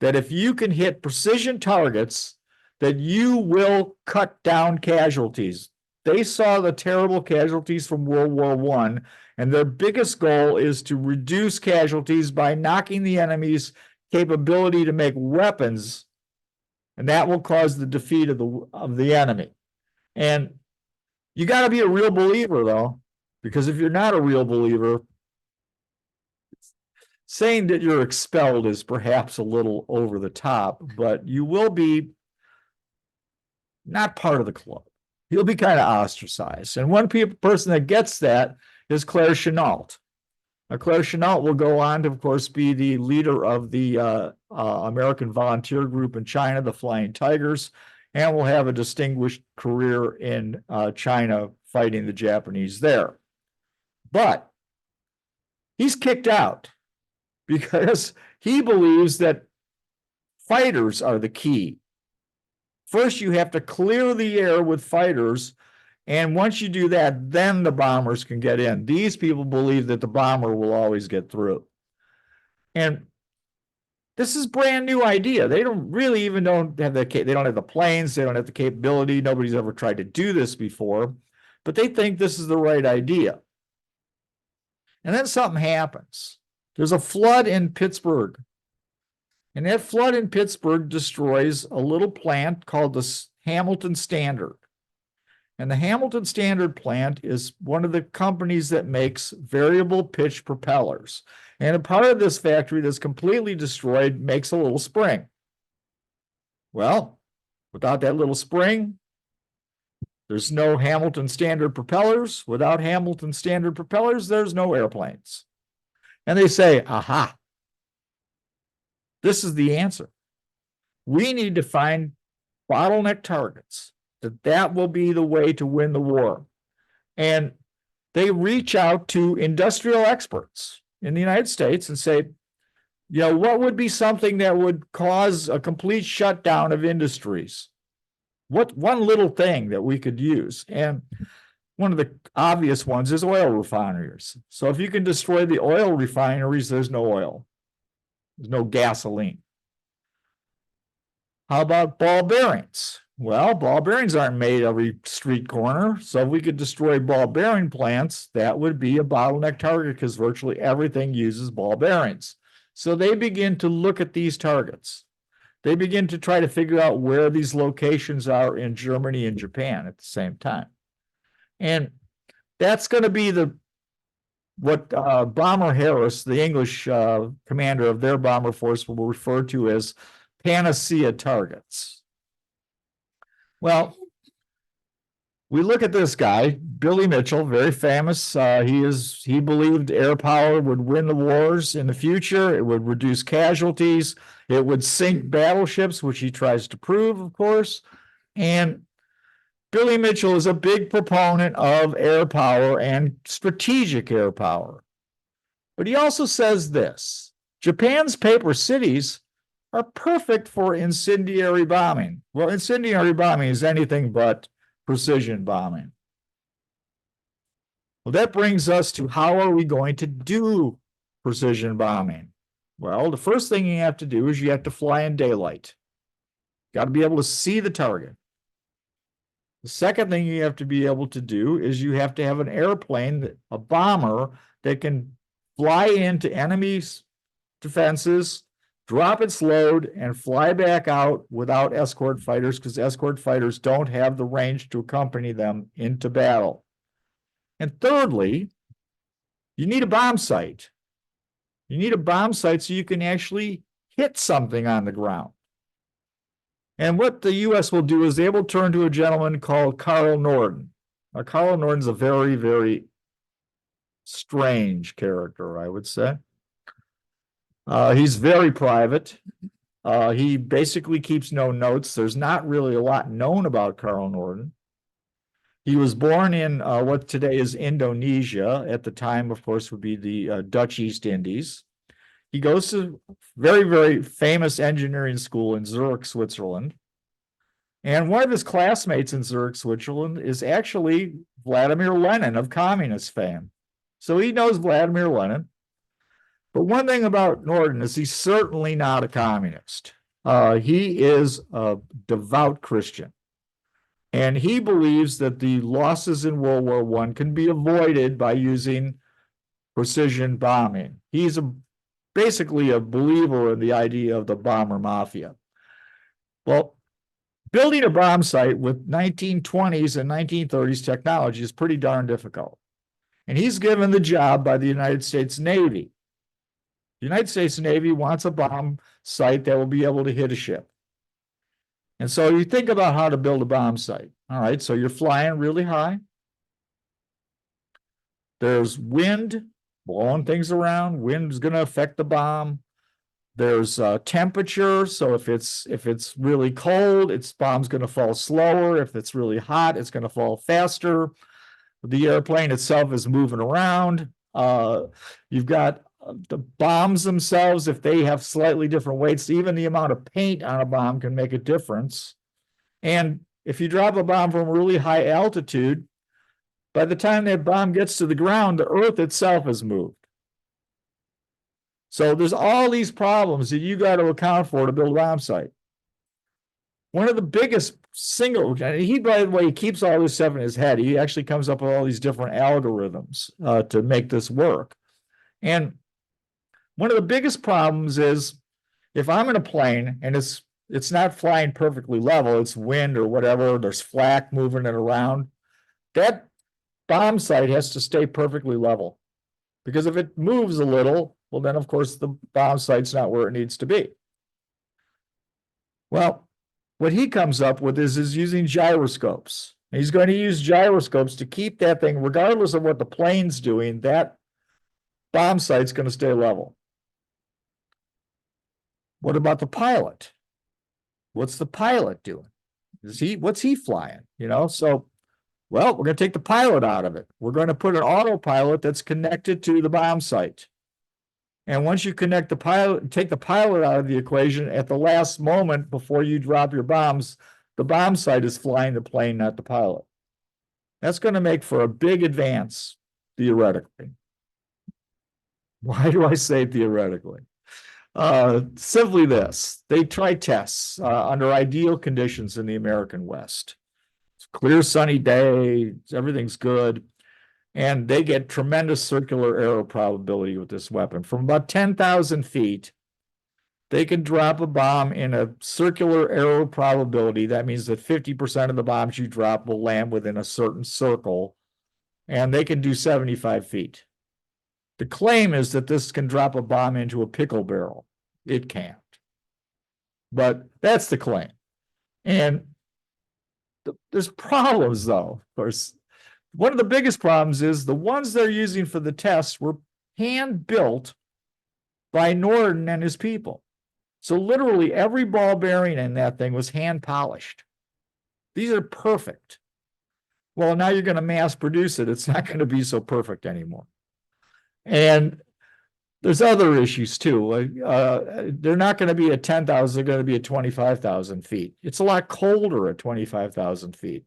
that if you can hit precision targets, that you will cut down casualties. They saw the terrible casualties from World War I, and their biggest goal is to reduce casualties by knocking the enemy's capability to make weapons, and that will cause the defeat of the enemy. And you got to be a real believer, though, because if you're not a real believer, saying that you're expelled is perhaps a little over the top, but you will be not part of the club. You'll be kind of ostracized. And one person that gets that is Claire Chennault. Now, Claire Chennault will go on to, of course, be the leader of the American volunteer group in China, the Flying Tigers, and will have a distinguished career in China fighting the Japanese there. But he's kicked out because he believes that fighters are the key. First, you have to clear the air with fighters, and once you do that, then the bombers can get in. These people believe that the bomber will always get through. And this is a brand new idea. They don't really even have they don't have the planes, they don't have the capability. Nobody's ever tried to do this before, but they think this is the right idea. And then something happens. There's a flood in Pittsburgh. And that flood in Pittsburgh destroys a little plant called the Hamilton Standard. And the Hamilton Standard plant is one of the companies that makes variable pitch propellers. And a part of this factory that's completely destroyed makes a little spring. Well, without that little spring, there's no Hamilton Standard propellers. Without Hamilton Standard propellers, there's no airplanes. And they say, aha, this is the answer. We need to find bottleneck targets, that will be the way to win the war. And they reach out to industrial experts in the United States and say, what would be something that would cause a complete shutdown of industries? What one little thing that we could use? And one of the obvious ones is oil refineries. So if you can destroy the oil refineries, there's no oil. There's no gasoline. How about ball bearings? Well, ball bearings aren't made every street corner. So if we could destroy ball bearing plants, that would be a bottleneck target because virtually everything uses ball bearings. So they begin to look at these targets. They begin to try to figure out where these locations are in Germany and Japan at the same time. And that's going to be what Bomber Harris, the English commander of their bomber force, will refer to as panacea targets. Well, we look at this guy, Billy Mitchell, very famous. He believed air power would win the wars in the future. It would reduce casualties. It would sink battleships, which he tries to prove, of course. And Billy Mitchell is a big proponent of air power and strategic air power. But he also says this: Japan's paper cities are perfect for incendiary bombing. Well, incendiary bombing is anything but precision bombing. Well, that brings us to how are we going to do precision bombing? Well, the first thing you have to do is you have to fly in daylight. Got to be able to see the target. The second thing you have to be able to do is you have to have an airplane, a bomber, that can fly into enemies' defenses, drop its load, and fly back out without escort fighters, because escort fighters don't have the range to accompany them into battle. And thirdly, you need a bomb sight. You need a bomb sight so you can actually hit something on the ground. And what the U.S. will do is they will turn to a gentleman called Carl Norden. Now, Carl Norden's a very, very strange character, I would say. He's very private. He basically keeps no notes. There's not really a lot known about Carl Norden. He was born in what today is Indonesia. At the time, of course, would be the Dutch East Indies. He goes to very, very famous engineering school in Zurich, Switzerland. And one of his classmates in Zurich, Switzerland is actually Vladimir Lenin of communist fame. So he knows Vladimir Lenin. But one thing about Norden is he's certainly not a communist. He is a devout Christian. And he believes that the losses in World War I can be avoided by using precision bombing. He's basically a believer in the idea of the bomber mafia. Well, building a bomb site with 1920s and 1930s technology is pretty darn difficult. And he's given the job by the United States Navy. The United States Navy wants a bomb site that will be able to hit a ship. And so you think about how to build a bomb site. All right, so you're flying really high. There's wind blowing things around. Wind is going to affect the bomb. There's temperature. So if it's really cold, its bomb's going to fall slower. If it's really hot, it's going to fall faster. The airplane itself is moving around. You've got the bombs themselves. If they have slightly different weights, even the amount of paint on a bomb can make a difference. And if you drop a bomb from a really high altitude, by the time that bomb gets to the ground, the earth itself has moved. So there's all these problems that you got to account for to build a bomb site. One of the biggest he, by the way, he keeps all this stuff in his head. He actually comes up with all these different algorithms to make this work. And one of the biggest problems is if I'm in a plane and it's not flying perfectly level, it's wind or whatever, there's flak moving it around, that bomb site has to stay perfectly level. Because if it moves a little, well, then of course the bomb site's not where it needs to be. Well, what he comes up with is using gyroscopes. And he's going to use gyroscopes to keep that thing, regardless of what the plane's doing, that bomb site's going to stay level. What about the pilot? What's the pilot doing? What's he flying? So, well, we're going to take the pilot out of it. We're going to put an autopilot that's connected to the bomb site. And once you connect the pilot, take the pilot out of the equation at the last moment before you drop your bombs, the bomb site is flying the plane, not the pilot. That's going to make for a big advance, theoretically. Why do I say theoretically? Simply this: they try tests under ideal conditions in the American West. It's a clear, sunny day, everything's good. And they get tremendous circular error probability with this weapon. From about 10,000 feet, they can drop a bomb in a circular error probability. That means that 50% of the bombs you drop will land within a certain circle, and they can do 75 feet. The claim is that this can drop a bomb into a pickle barrel. It can't. But that's the claim. And there's problems, though, of course. One of the biggest problems is the ones they're using for the tests were hand-built by Norden and his people. So literally every ball bearing in that thing was hand-polished. These are perfect. Well, now you're going to mass produce it. It's not going to be so perfect anymore. And there's other issues too. They're not going to be at 10,000. They're going to be at 25,000 feet. It's a lot colder at 25,000 feet.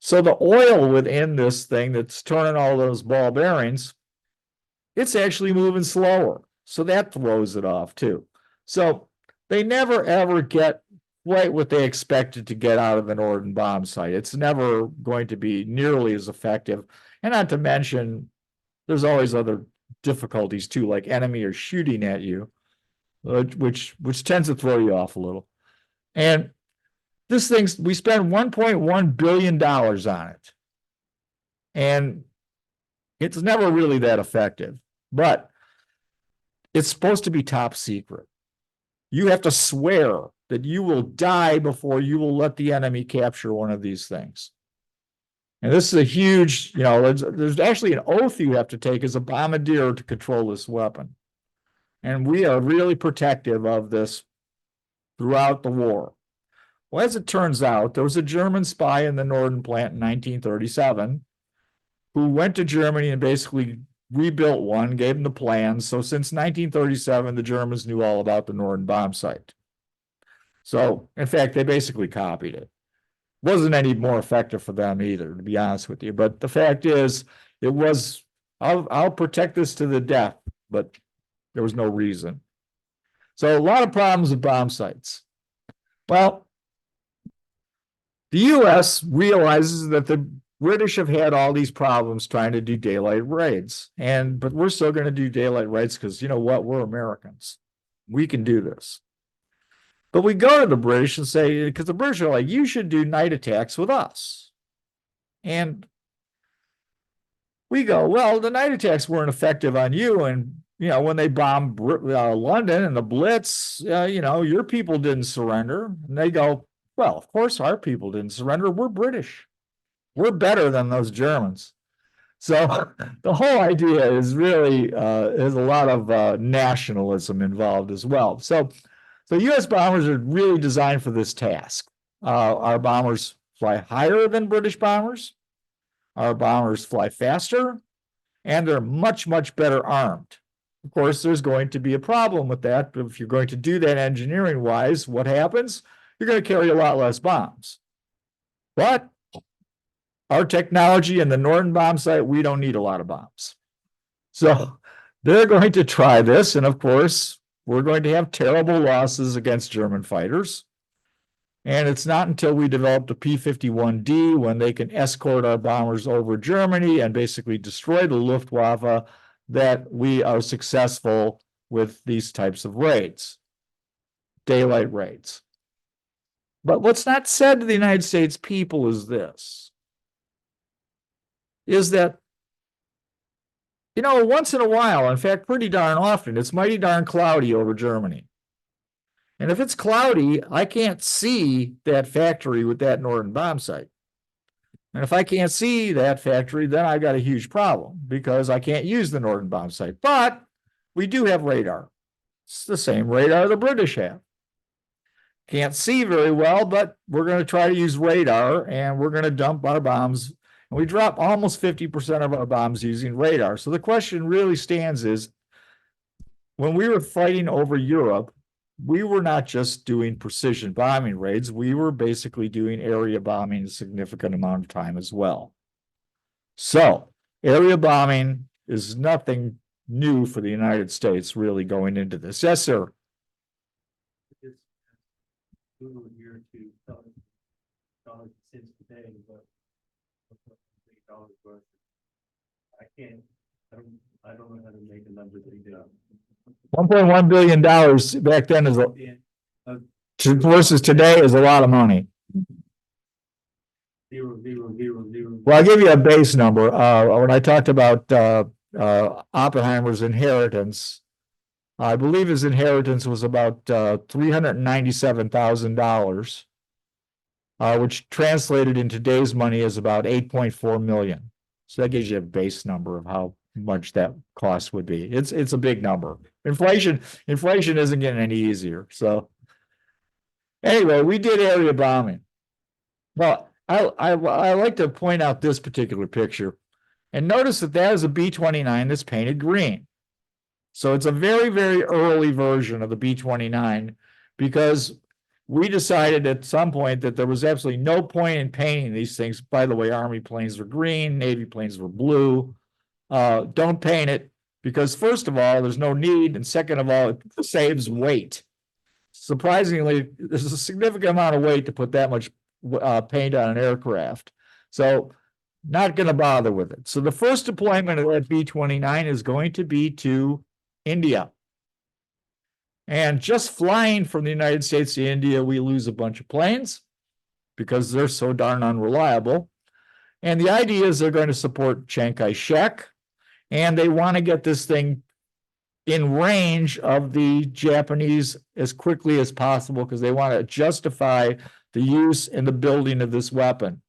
So the oil within this thing that's turning all those ball bearings, it's actually moving slower. So that throws it off too. So they never ever get quite what they expected to get out of an Norden bomb site. It's never going to be nearly as effective. And not to mention, there's always other difficulties too, like enemy are shooting at you, which tends to throw you off a little. And this thing, we spend $1.1 billion on it. And it's never really that effective, but it's supposed to be top secret. You have to swear that you will die before you will let the enemy capture one of these things. And this is a huge, there's actually an oath you have to take as a bombardier to control this weapon. And we are really protective of this throughout the war. Well, as it turns out, there was a German spy in the Norden plant in 1937 who went to Germany and basically rebuilt one, gave them the plans. So since 1937, the Germans knew all about the Norden bomb site. So, in fact, they basically copied it. Wasn't any more effective for them either, to be honest with you. But the fact is, it was, I'll protect this to the death, but There was no reason. So a lot of problems with bomb sites. Well, the US realizes that the British have had all these problems trying to do daylight raids. But we're still going to do daylight raids because you know what? We're Americans. We can do this. But we go to the British and say, because the British are like, you should do night attacks with us. And we go, well, the night attacks weren't effective on you. And, you know, when they bombed London and the Blitz, you know, your people didn't surrender. And they go, well, of course our people didn't surrender. We're British. We're better than those Germans. So the whole idea is really, there's a lot of nationalism involved as well. So U.S. bombers are really designed for this task. Our bombers fly higher than British bombers. Our bombers fly faster, and they're much, much better armed. Of course, there's going to be a problem with that. But if you're going to do that engineering-wise, what happens? You're going to carry a lot less bombs. But our technology in the Norden bomb site, we don't need a lot of bombs. So they're going to try this, and of course, we're going to have terrible losses against German fighters. And it's not until we develop the P-51D when they can escort our bombers over Germany and basically destroy the Luftwaffe that we are successful with these types of raids, daylight raids. But what's not said to the United States people is this, is that, you know, once in a while, in fact, pretty darn often, it's mighty darn cloudy over Germany. And if it's cloudy, I can't see that factory with that Norden bomb site. And if I can't see that factory, then I got a huge problem because I can't use the Norden bomb site. But we do have radar. It's the same radar the British have. Can't see very well, but we're going to try to use radar and we're going to dump our bombs. And we drop almost 50% of our bombs using radar. So the question really stands is, when we were fighting over Europe, we were not just doing precision bombing raids, we were basically doing area bombing a significant amount of time as well. So area bombing is nothing new for the United States really going into this. Yes, sir.
Here to dollars since today, but dollars worth. I don't know how to make a number that you do.
$1.1 billion back then is versus today is a lot of money.
Zero.
Well, I'll give you a base number. When I talked about Oppenheimer's inheritance, I believe his inheritance was about $397,000, which translated in today's money is about 8.4 million. So that gives you a base number of how much that cost would be. It's a big number. Inflation isn't getting any easier. So anyway, we did area bombing. Well, I like to point out this particular picture, and notice that is a B-29 that's painted green. So it's a very, very early version of the B-29 because we decided at some point that there was absolutely no point in painting these things. By the way, Army planes were green, Navy planes were blue. Don't paint it because first of all, there's no need. And second of all, it saves weight. Surprisingly, there's a significant amount of weight to put that much paint on an aircraft. So not going to bother with it. So the first deployment of that B-29 is going to be to India. And just flying from the United States to India, we lose a bunch of planes because they're so darn unreliable. And the idea is they're going to support Chiang Kai-shek, and they want to get this thing in range of the Japanese as quickly as possible because they want to justify the use and the building of this weapon.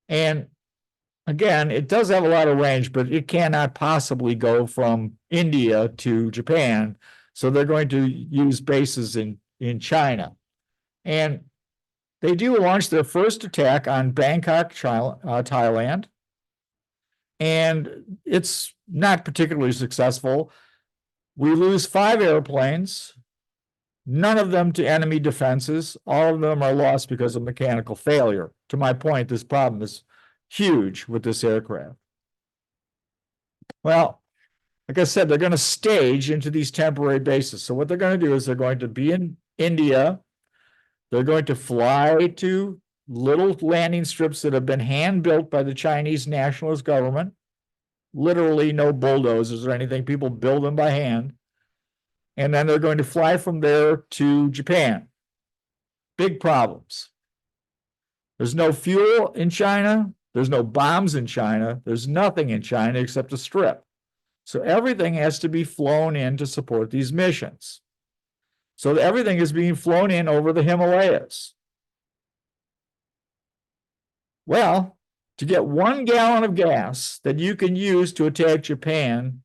And again, it does have a lot of range, but it cannot possibly go from India to Japan. So they're going to use bases in China. And they do launch their first attack on Bangkok, Thailand. And it's not particularly successful. We lose 5 airplanes, none of them to enemy defenses. All of them are lost because of mechanical failure. To my point, this problem is huge with this aircraft. Well, like I said, they're going to stage into these temporary bases. So what they're going to do is they're going to be in India. They're going to fly to little landing strips that have been hand built by the Chinese nationalist government. Literally no bulldozers or anything. People build them by hand. And then they're going to fly from there to Japan. Big problems. There's no fuel in China. There's no bombs in China. There's nothing in China except a strip. So everything has to be flown in to support these missions. So everything is being flown in over the Himalayas. Well, to get 1 gallon of gas that you can use to attack Japan,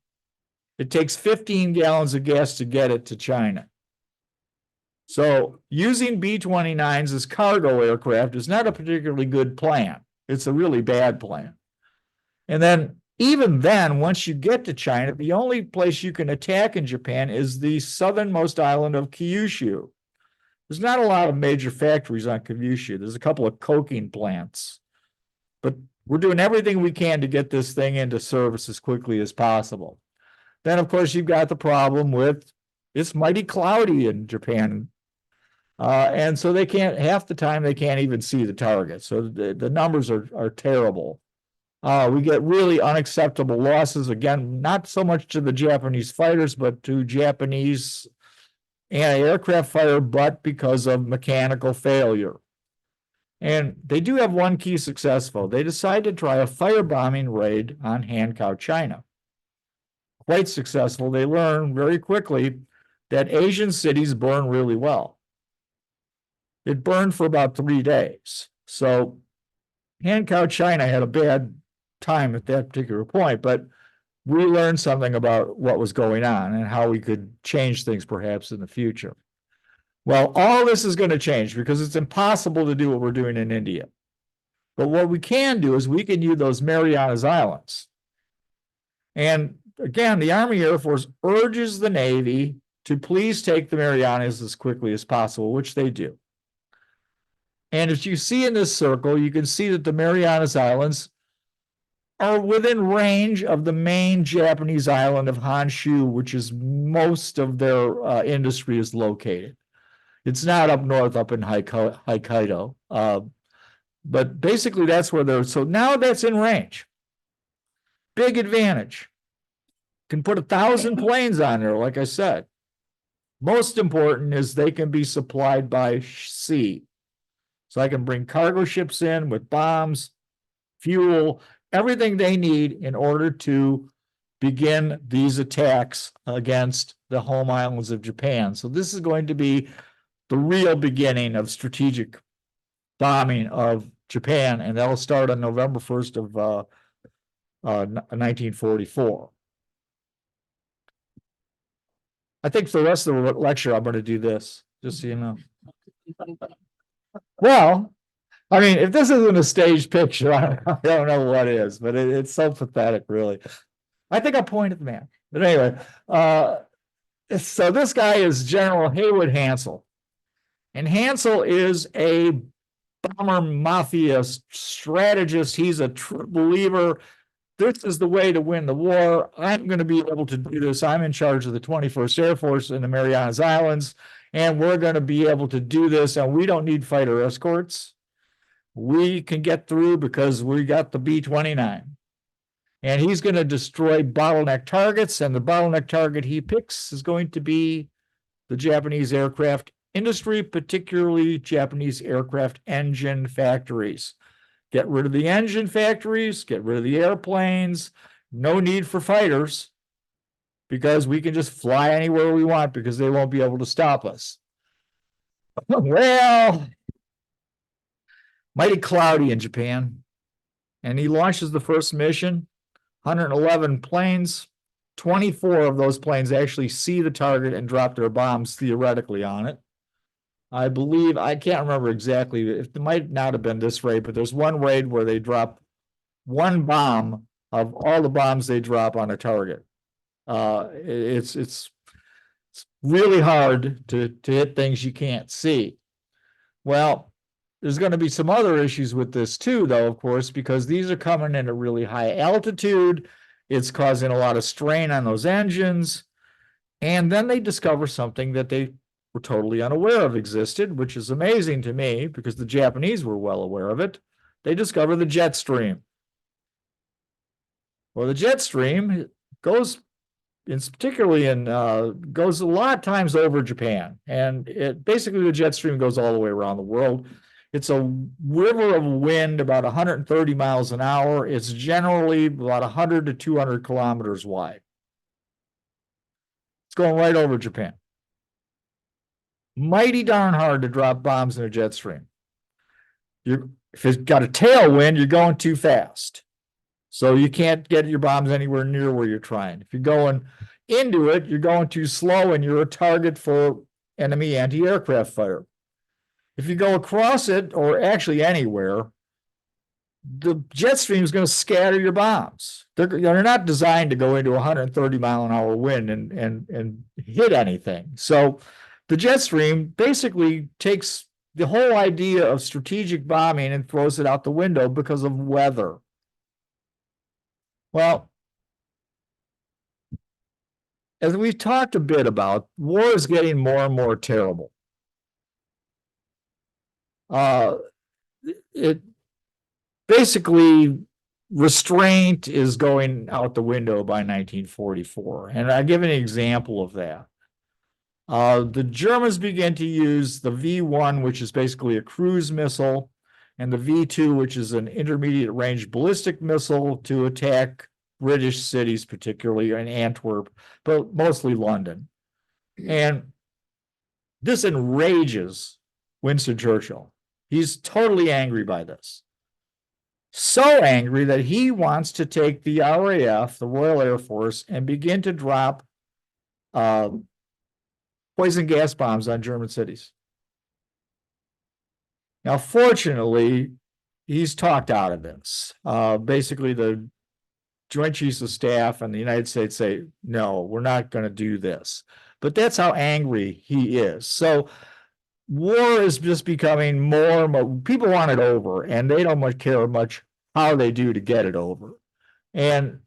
it takes 15 gallons of gas to get it to China. So using B-29s as cargo aircraft is not a particularly good plan. It's a really bad plan. And then even then, once you get to China, the only place you can attack in Japan is the southernmost island of Kyushu. There's not a lot of major factories on Kyushu. There's a couple of coking plants. But we're doing everything we can to get this thing into service as quickly as possible. Then, of course, you've got the problem with it's mighty cloudy in Japan. And so they can't, half the time, they can't even see the target. So the numbers are terrible. We get really unacceptable losses, again, not so much to the Japanese fighters, but to Japanese anti-aircraft fire, but because of mechanical failure. And they do have one key success, though. They decide to try a firebombing raid on Hankow, China. Quite successful. They learn very quickly that Asian cities burn really well. It burned for about 3 days. So Hankow, China had a bad time at that particular point, but we learned something about what was going on and how we could change things perhaps in the future. Well, all this is going to change because it's impossible to do what we're doing in India. But what we can do is we can use those Marianas Islands. And again, the Army Air Force urges the Navy to please take the Marianas as quickly as possible, which they do. And as you see in this circle, you can see that the Marianas Islands are within range of the main Japanese island of Honshu, which is most of their industry is located. It's not up north, up in Hokkaido. But basically that's where they're, so now that's in range. Big advantage. Can put 1,000 planes on there, like I said. Most important is they can be supplied by sea. So I can bring cargo ships in with bombs, fuel, everything they need in order to begin these attacks against the home islands of Japan. So this is going to be the real beginning of strategic bombing of Japan, and that'll start on November 1st of 1944. I think for the rest of the lecture, I'm going to do this, just so you know. Well, I mean, if this isn't a staged picture, I don't know what is, but it's so pathetic, really. I think I pointed the man. But anyway, so this guy is General Haywood Hansel. And Hansel is a bomber mafia strategist. He's a true believer. This is the way to win the war. I'm going to be able to do this. I'm in charge of the 21st Air Force in the Marianas Islands, and we're going to be able to do this. And we don't need fighter escorts. We can get through because we got the B-29. And he's going to destroy bottleneck targets, and the bottleneck target he picks is going to be the Japanese aircraft industry, particularly Japanese aircraft engine factories. Get rid of the engine factories, get rid of the airplanes, no need for fighters, because we can just fly anywhere we want because they won't be able to stop us. Well, mighty cloudy in Japan. And he launches the first mission, 111 planes. 24 of those planes actually see the target and drop their bombs theoretically on it. I believe, I can't remember exactly, it might not have been this raid, but there's one raid where they drop one bomb of all the bombs they drop on a target. It's really hard to hit things you can't see. Well, there's going to be some other issues with this too, though, of course, because these are coming in at really high altitude. It's causing a lot of strain on those engines. And then they discover something that they were totally unaware of existed, which is amazing to me because the Japanese were well aware of it. They discover the jet stream. Well, the jet stream goes, it's particularly in goes a lot of times over Japan, and it basically the jet stream goes all the way around the world. It's a river of wind about 130 miles an hour. It's generally about 100 to 200 kilometers wide. It's going right over Japan. Mighty darn hard to drop bombs in a jet stream. If it's got a tailwind, you're going too fast. So you can't get your bombs anywhere near where you're trying. If you're going into it, you're going too slow and you're a target for enemy anti-aircraft fire. If you go across it, or actually anywhere, the jet stream is going to scatter your bombs. They're not designed to go into 130 mile an hour wind and hit anything. So the jet stream basically takes the whole idea of strategic bombing and throws it out the window because of weather. Well, as we've talked a bit about, war is getting more and more terrible. It basically, restraint is going out the window by 1944. And I give an example of that. The Germans began to use the V1, which is basically a cruise missile, and the V2, which is an intermediate range ballistic missile, to attack British cities, particularly in Antwerp, but mostly London. And this enrages Winston Churchill. He's totally angry by this. So angry that he wants to take the RAF, the Royal Air Force, and begin to drop poison gas bombs on German cities. Now, fortunately, he's talked out of this. Basically, the Joint Chiefs of Staff and the United States say, no, we're not going to do this. But that's how angry he is. So war is just becoming more and more, people want it over, and they don't much care much how they do to get it over. And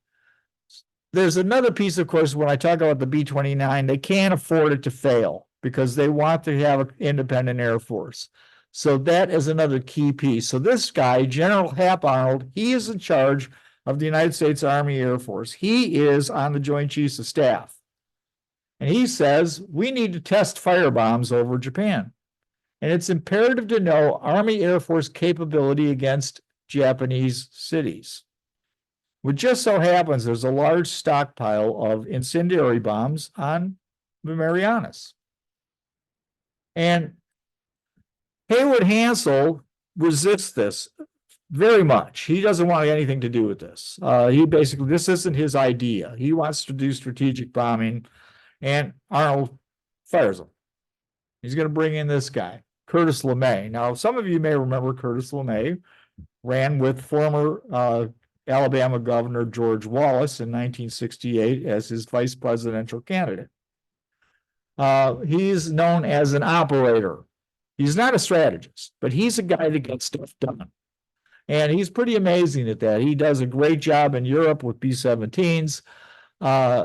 there's another piece, of course, when I talk about the B-29, they can't afford it to fail because they want to have an independent Air Force. So that is another key piece. So this guy, General Hap Arnold, he is in charge of the United States Army Air Force. He is on the Joint Chiefs of Staff. And he says, we need to test firebombs over Japan. And it's imperative to know Army Air Force capability against Japanese cities. What just so happens, there's a large stockpile of incendiary bombs on the Marianas. And Haywood Hansel resists this very much. He doesn't want anything to do with this. He basically, this isn't his idea. He wants to do strategic bombing, and Arnold fires him. He's going to bring in this guy, Curtis LeMay. Now, some of you may remember Curtis LeMay ran with former Alabama Governor George Wallace in 1968 as his vice presidential candidate. He's known as an operator. He's not a strategist, but he's a guy that gets stuff done. And he's pretty amazing at that. He does a great job in Europe with B-17s.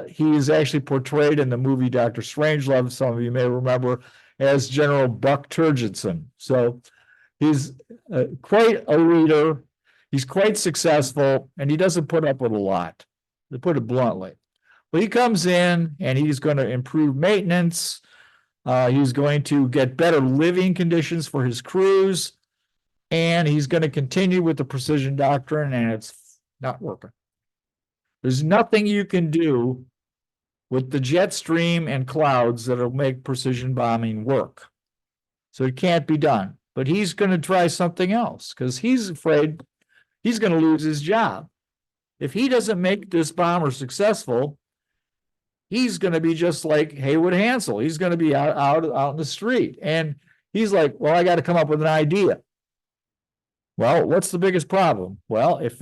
He is actually portrayed in the movie Dr. Strangelove, some of you may remember, as General Buck Turgidson. So he's quite a leader. He's quite successful, and he doesn't put up with a lot, to put it bluntly. But he comes in, and he's going to improve maintenance. He's going to get better living conditions for his crews, and he's going to continue with the precision doctrine, and it's not working. There's nothing you can do with the jet stream and clouds that'll make precision bombing work. So it can't be done. But he's going to try something else because he's afraid he's going to lose his job. If he doesn't make this bomber successful, he's going to be just like Haywood Hansel. He's going to be out in the street. And he's like, well, I got to come up with an idea. Well, what's the biggest problem? Well, if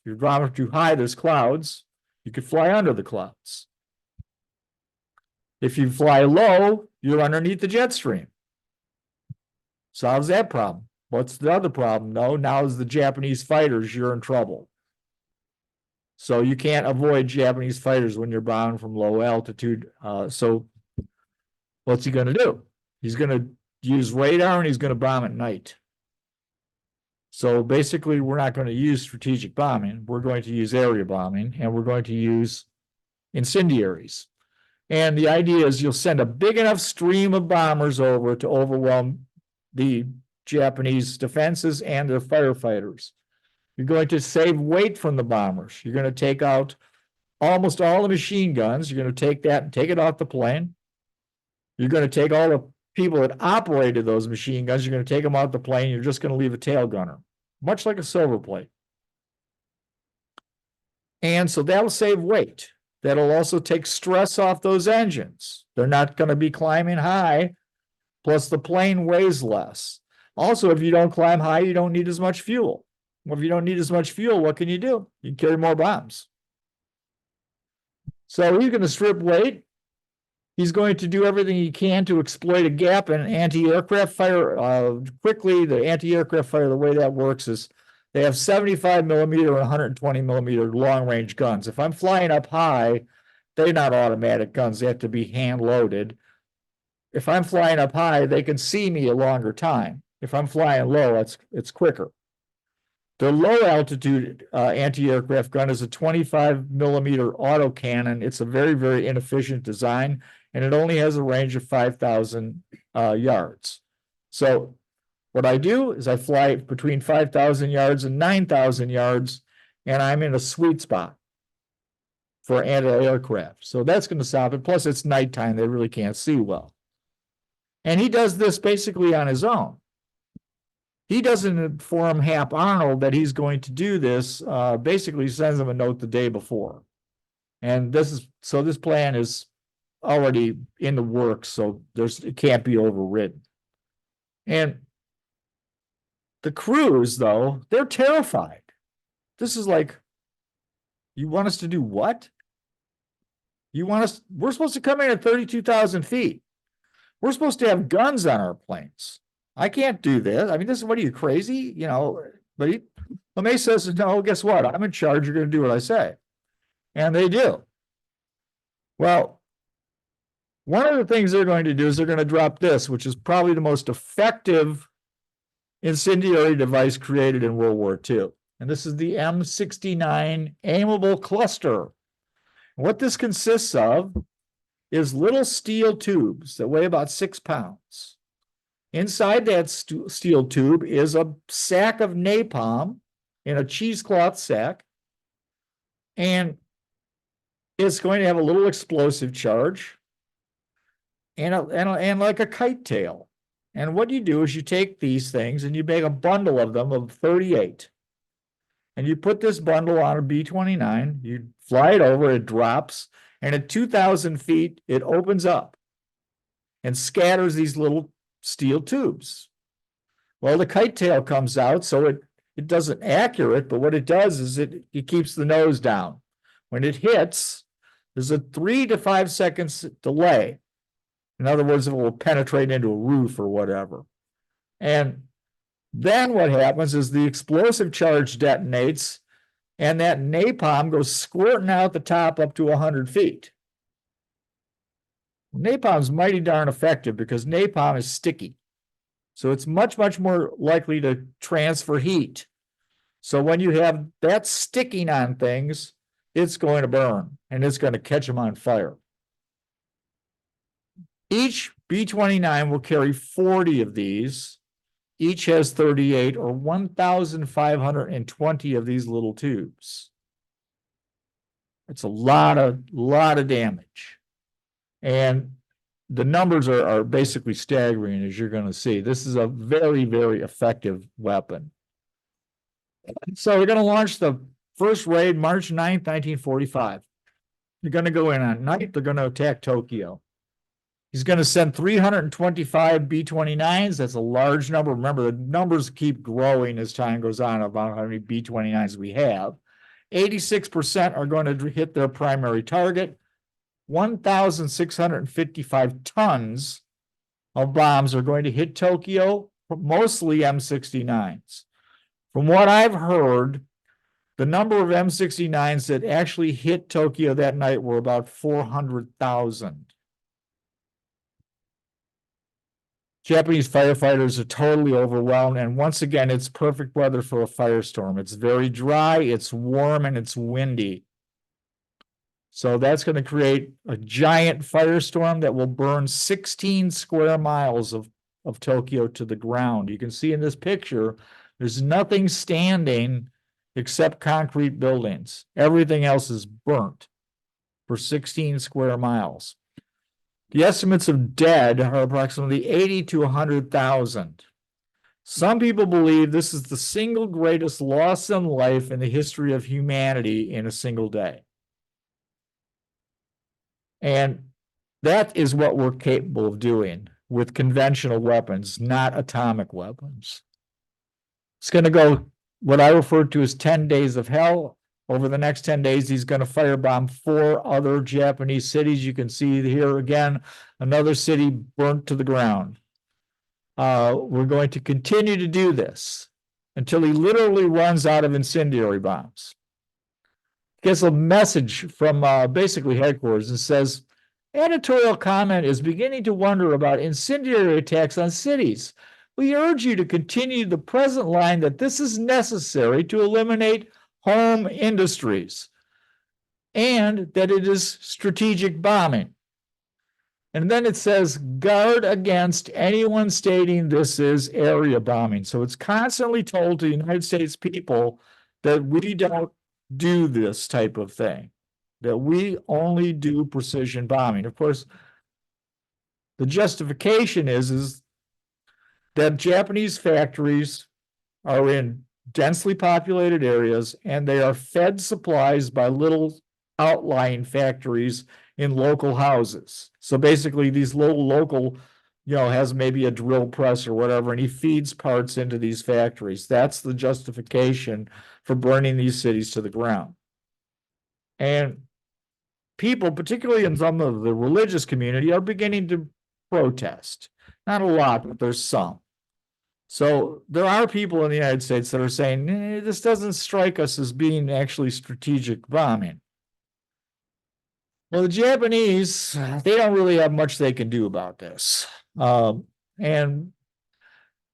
you're dropping too high, there's clouds, you could fly under the clouds. If you fly low, you're underneath the jet stream. Solves that problem. What's the other problem? No, now as the Japanese fighters, you're in trouble. So you can't avoid Japanese fighters when you're bombing from low altitude. So what's he going to do? He's going to use radar and he's going to bomb at night. So basically, we're not going to use strategic bombing. We're going to use area bombing, and we're going to use incendiaries. And the idea is you'll send a big enough stream of bombers over to overwhelm the Japanese defenses and their firefighters. You're going to save weight from the bombers. You're going to take out almost all the machine guns. You're going to take that and take it off the plane. You're going to take all the people that operated those machine guns. You're going to take them off the plane. You're just going to leave a tail gunner, much like a silver plate. And so that'll save weight. That'll also take stress off those engines. They're not going to be climbing high. Plus, the plane weighs less. Also, if you don't climb high, you don't need as much fuel. Well, if you don't need as much fuel, what can you do? You can carry more bombs. So he's going to strip weight. He's going to do everything he can to exploit a gap in anti-aircraft fire. Quickly, the anti-aircraft fire, the way that works is they have 75 millimeter and 120 millimeter long-range guns. If I'm flying up high, they're not automatic guns. They have to be hand-loaded. If I'm flying up high, they can see me a longer time. If I'm flying low, it's quicker. The low-altitude anti-aircraft gun is a 25 millimeter autocannon. It's a very, very inefficient design, and it only has a range of 5,000 yards. So what I do is I fly between 5,000 yards and 9,000 yards, and I'm in a sweet spot for anti-aircraft. So that's going to stop it. Plus, it's nighttime. They really can't see well. And he does this basically on his own. He doesn't inform Hap Arnold that he's going to do this. Basically, sends him a note the day before. And this plan is already in the works, so it can't be overridden. And the crews, though, they're terrified. This is like, you want us to do what? We're supposed to come in at 32,000 feet. We're supposed to have guns on our planes. I can't do this. I mean, what are you, crazy? But LeMay says, no, guess what? I'm in charge. You're going to do what I say. And they do. Well, one of the things they're going to do is they're going to drop this, which is probably the most effective incendiary device created in World War II. And this is the M69 aimable cluster. What this consists of is little steel tubes that weigh about 6 pounds. Inside that steel tube is a sack of napalm in a cheesecloth sack, and it's going to have a little explosive charge and like a kite tail. And what you do is you take these things and you make a bundle of them of 38. And you put this bundle on a B-29, you fly it over, it drops, and at 2,000 feet, it opens up and scatters these little steel tubes. Well, the kite tail comes out, so it doesn't accurate, but what it does is it keeps the nose down. When it hits, there's a 3 to 5 seconds delay. In other words, it will penetrate into a roof or whatever. And then what happens is the explosive charge detonates, and that napalm goes squirting out the top up to 100 feet. Napalm's mighty darn effective because napalm is sticky. So it's much, much more likely to transfer heat. So when you have that sticking on things, it's going to burn and it's going to catch them on fire. Each B-29 will carry 40 of these. Each has 38 or 1,520 of these little tubes. It's a lot of damage. And the numbers are basically staggering, as you're going to see. This is a very, very effective weapon. So we're going to launch the first raid March 9th, 1945. They're going to go in at night. They're going to attack Tokyo. He's going to send 325 B-29s. That's a large number. Remember, the numbers keep growing as time goes on about how many B-29s we have. 86% are going to hit their primary target. 1,655 tons of bombs are going to hit Tokyo, mostly M69s. From what I've heard, The number of M69s that actually hit Tokyo that night were about 400,000. Japanese firefighters are totally overwhelmed. And once again, it's perfect weather for a firestorm. It's very dry, it's warm, and it's windy. So that's going to create a giant firestorm that will burn 16 square miles of Tokyo to the ground. You can see in this picture, there's nothing standing except concrete buildings. Everything else is burnt for 16 square miles. The estimates of dead are approximately 80 to 100,000. Some people believe this is the single greatest loss in life in the history of humanity in a single day. And that is what we're capable of doing with conventional weapons, not atomic weapons. It's going to go what I refer to as 10 days of hell. Over the next 10 days, he's going to firebomb 4 other Japanese cities. You can see here again, another city burnt to the ground. We're going to continue to do this until he literally runs out of incendiary bombs. Gets a message from basically headquarters and says, editorial comment is beginning to wonder about incendiary attacks on cities. We urge you to continue the present line that this is necessary to eliminate home industries and that it is strategic bombing. And then it says, guard against anyone stating this is area bombing. So it's constantly told to the United States people that we don't do this type of thing, that we only do precision bombing. Of course, the justification is that Japanese factories are in densely populated areas and they are fed supplies by little outlying factories in local houses. So basically these little local, has maybe a drill press or whatever, and he feeds parts into these factories. That's the justification for burning these cities to the ground. And people, particularly in some of the religious community, are beginning to protest. Not a lot, but there's some. So there are people in the United States that are saying, this doesn't strike us as being actually strategic bombing. Well, the Japanese, they don't really have much they can do about this. And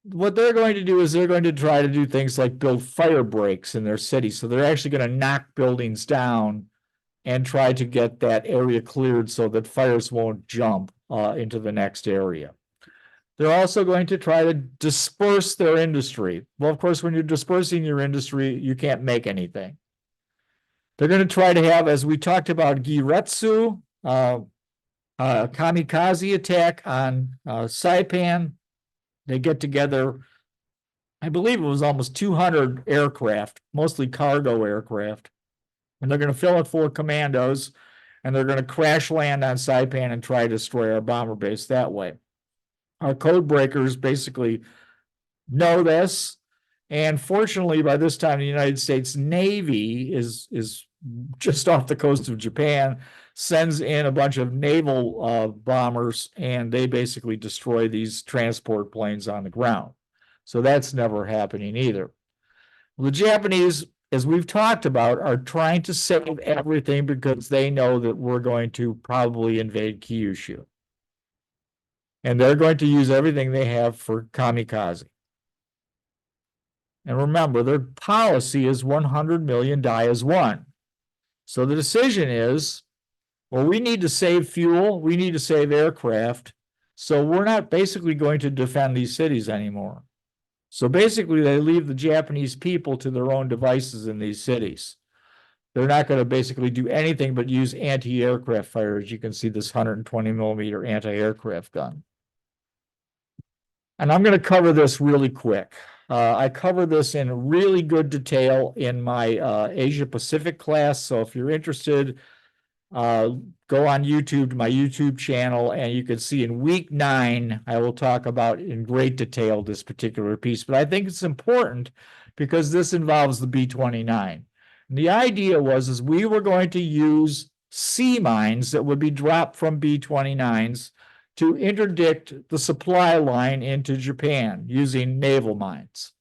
what they're going to do is they're going to try to do things like build fire breaks in their city. So they're actually going to knock buildings down and try to get that area cleared so that fires won't jump into the next area. They're also going to try to disperse their industry. Well, of course, when you're dispersing your industry, you can't make anything. They're going to try to have, as we talked about, Giretsu, a kamikaze attack on Saipan. They get together, I believe it was almost 200 aircraft, mostly cargo aircraft. And they're going to fill it full of commandos, and they're going to crash land on Saipan and try to destroy our bomber base that way. Our code breakers basically know this. And fortunately, by this time, the United States Navy is just off the coast of Japan, sends in a bunch of naval bombers, and they basically destroy these transport planes on the ground. So that's never happening either. The Japanese, as we've talked about, are trying to save everything because they know that we're going to probably invade Kyushu. And they're going to use everything they have for kamikaze. And remember, their policy is 100 million die as one. So the decision is, well, we need to save fuel, we need to save aircraft, so we're not basically going to defend these cities anymore. So basically, they leave the Japanese people to their own devices in these cities. They're not going to basically do anything but use anti-aircraft fire. As you can see, this 120 millimeter anti-aircraft gun. And I'm going to cover this really quick. I cover this in really good detail in my Asia Pacific class. So if you're interested, go on YouTube to my YouTube channel, and you can see in week 9, I will talk about in great detail this particular piece. But I think it's important because this involves the B-29. And the idea was we were going to use sea mines that would be dropped from B-29s to interdict the supply line into Japan using naval mines.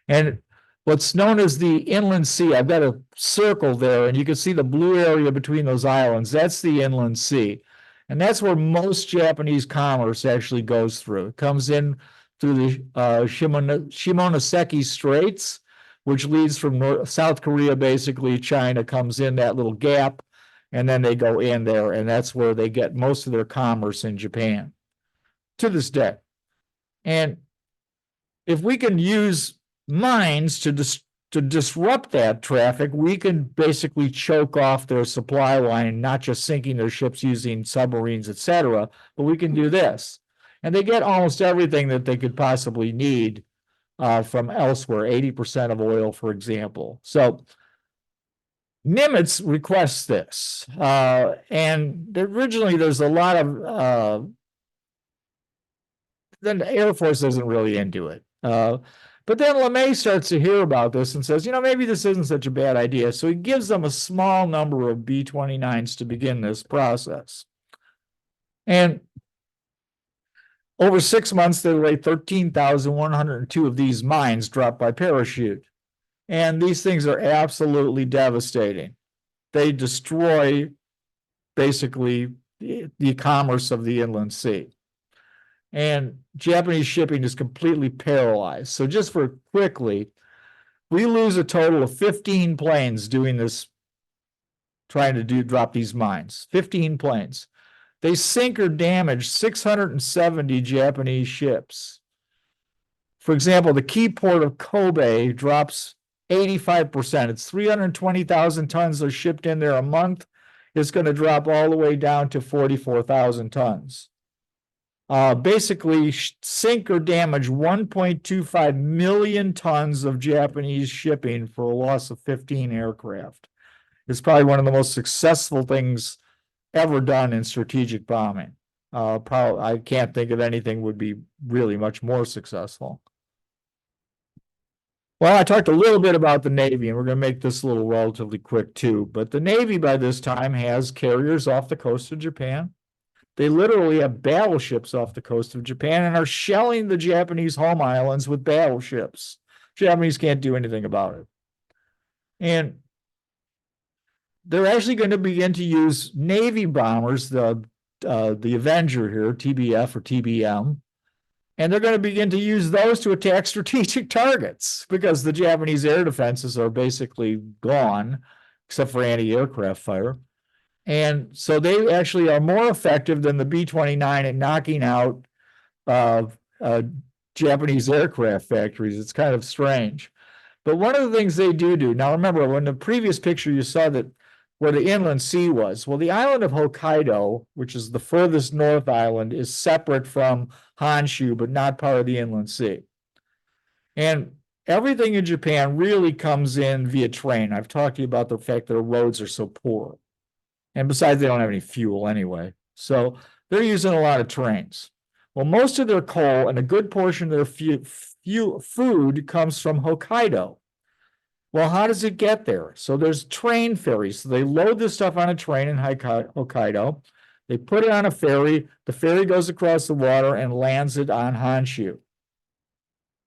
And what's known as the inland sea. I've got a circle there, and you can see the blue area between those islands. That's the inland sea. And that's where most Japanese commerce actually goes through. It comes in through the Shimonoseki Straits, which leads from South Korea, basically. China comes in that little gap, and then they go in there, and that's where they get most of their commerce in Japan to this day. And if we can use mines to disrupt that traffic, we can basically choke off their supply line, not just sinking their ships using submarines, etc., but we can do this. And they get almost everything that they could possibly need from elsewhere, 80% of oil, for example. So Nimitz requests this. And originally there's a lot of, then the Air Force isn't really into it. But then LeMay starts to hear about this and says, maybe this isn't such a bad idea. So he gives them a small number of B-29s to begin this process. And over 6 months, they laid 13,102 of these mines dropped by parachute. And these things are absolutely devastating. They destroy basically the commerce of the inland sea. And Japanese shipping is completely paralyzed. So just for quickly, we lose a total of 15 planes doing this, trying to drop these mines. 15 planes. They sink or damage 670 Japanese ships. For example, the key port of Kobe drops 85%. It's 320,000 tons are shipped in there a month. It's going to drop all the way down to 44,000 tons. Basically sink or damage 1.25 million tons of Japanese shipping for a loss of 15 aircraft. It's probably one of the most successful things ever done in strategic bombing. I can't think of anything would be really much more successful. Well, I talked a little bit about the Navy, and we're going to make this a little relatively quick too. But the Navy by this time has carriers off the coast of Japan. They literally have battleships off the coast of Japan and are shelling the Japanese home islands with battleships. Japanese can't do anything about it. And they're actually going to begin to use Navy bombers, the Avenger here, TBF or TBM, and they're going to begin to use those to attack strategic targets because the Japanese air defenses are basically gone, except for anti-aircraft fire. And so they actually are more effective than the B-29 at knocking out Japanese aircraft factories. It's kind of strange. But one of the things they do, now remember, in the previous picture you saw that where the inland sea was. Well, the island of Hokkaido, which is the furthest north island, is separate from Honshu, but not part of the inland sea. And everything in Japan really comes in via train. I've talked to you about the fact that the roads are so poor. And besides, they don't have any fuel anyway. So they're using a lot of trains. Well, most of their coal and a good portion of their food comes from Hokkaido. Well, how does it get there? So there's train ferries. So they load this stuff on a train in Hokkaido. They put it on a ferry. The ferry goes across the water and lands it on Honshu.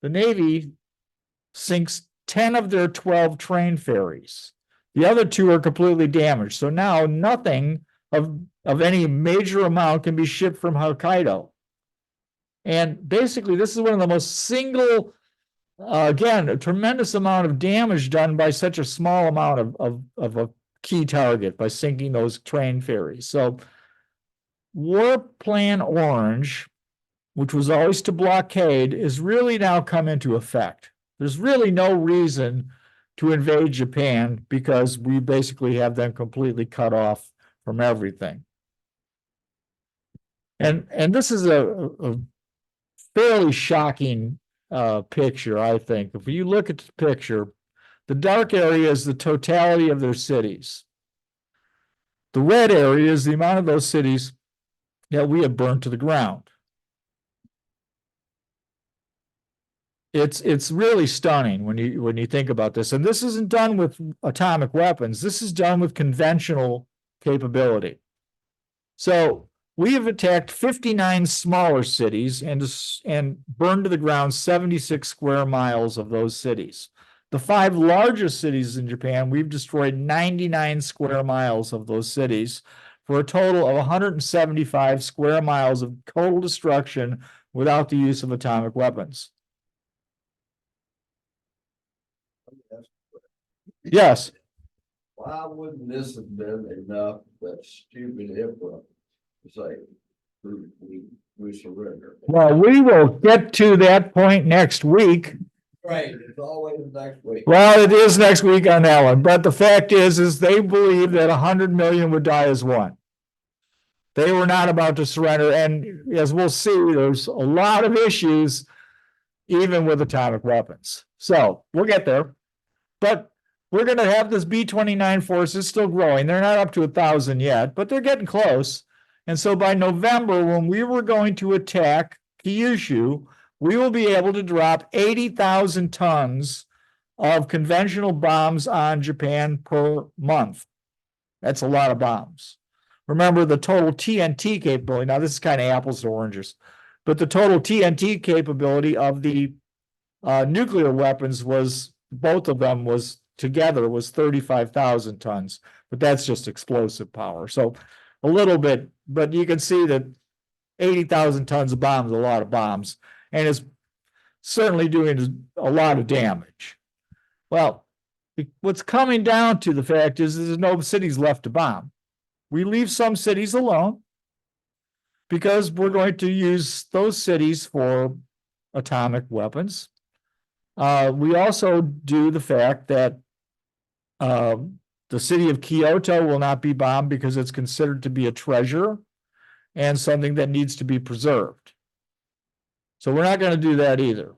The Navy sinks 10 of their 12 train ferries. The other 2 are completely damaged. So now nothing of any major amount can be shipped from Hokkaido. And basically, this is one of the most again, a tremendous amount of damage done by such a small amount of a key target by sinking those train ferries. So War Plan Orange, which was always to blockade, is really now come into effect. There's really no reason to invade Japan because we basically have them completely cut off from everything. And this is a fairly shocking picture, I think. If you look at the picture, the dark area is the totality of their cities. The red area is the amount of those cities that we have burned to the ground. It's really stunning when you think about this. And this isn't done with atomic weapons. This is done with conventional capability. So we have attacked 59 smaller cities and burned to the ground 76 square miles of those cities. The 5 largest cities in Japan, we've destroyed 99 square miles of those cities for a total of 175 square miles of total destruction without the use of atomic weapons. Yes.
Why wouldn't this have been enough, that stupid IFRA, to say, we surrender?
Well, we will get to that point next week.
Right, it's always next week.
Well, it is next week on that one, but the fact is they believe that 100 million would die as one. They were not about to surrender, and as we'll see, there's a lot of issues, even with atomic weapons. So we'll get there, but we're going to have this B-29 force is still growing. They're not up to 1,000 yet, but they're getting close. And so by November, when we were going to attack Kyushu, we will be able to drop 80,000 tons of conventional bombs on Japan per month. That's a lot of bombs. Remember the total TNT capability. Now, this is kind of apples to oranges, but the total TNT capability of the nuclear weapons was, both of them was together was 35,000 tons, but that's just explosive power. So a little bit, but you can see that 80,000 tons of bombs, a lot of bombs, and it's certainly doing a lot of damage. Well, what's coming down to the fact is there's no cities left to bomb. We leave some cities alone because we're going to use those cities for atomic weapons. We also do the fact that the city of Kyoto will not be bombed because it's considered to be a treasure and something that needs to be preserved. So we're not going to do that either.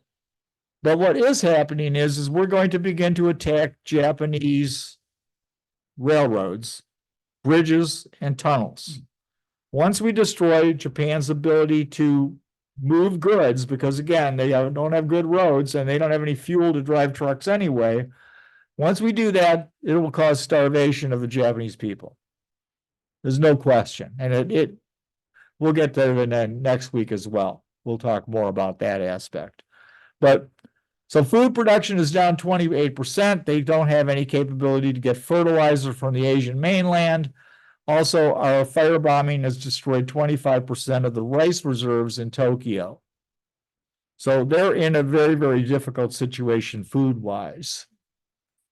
But what is happening is we're going to begin to attack Japanese railroads, bridges, and tunnels. Once we destroy Japan's ability to move goods, because again, they don't have good roads and they don't have any fuel to drive trucks anyway. Once we do that, it will cause starvation of the Japanese people. There's no question. And we'll get there next week as well. We'll talk more about that aspect. But so food production is down 28%. They don't have any capability to get fertilizer from the Asian mainland. Also, our firebombing has destroyed 25% of the rice reserves in Tokyo. So they're in a very, very difficult situation food-wise.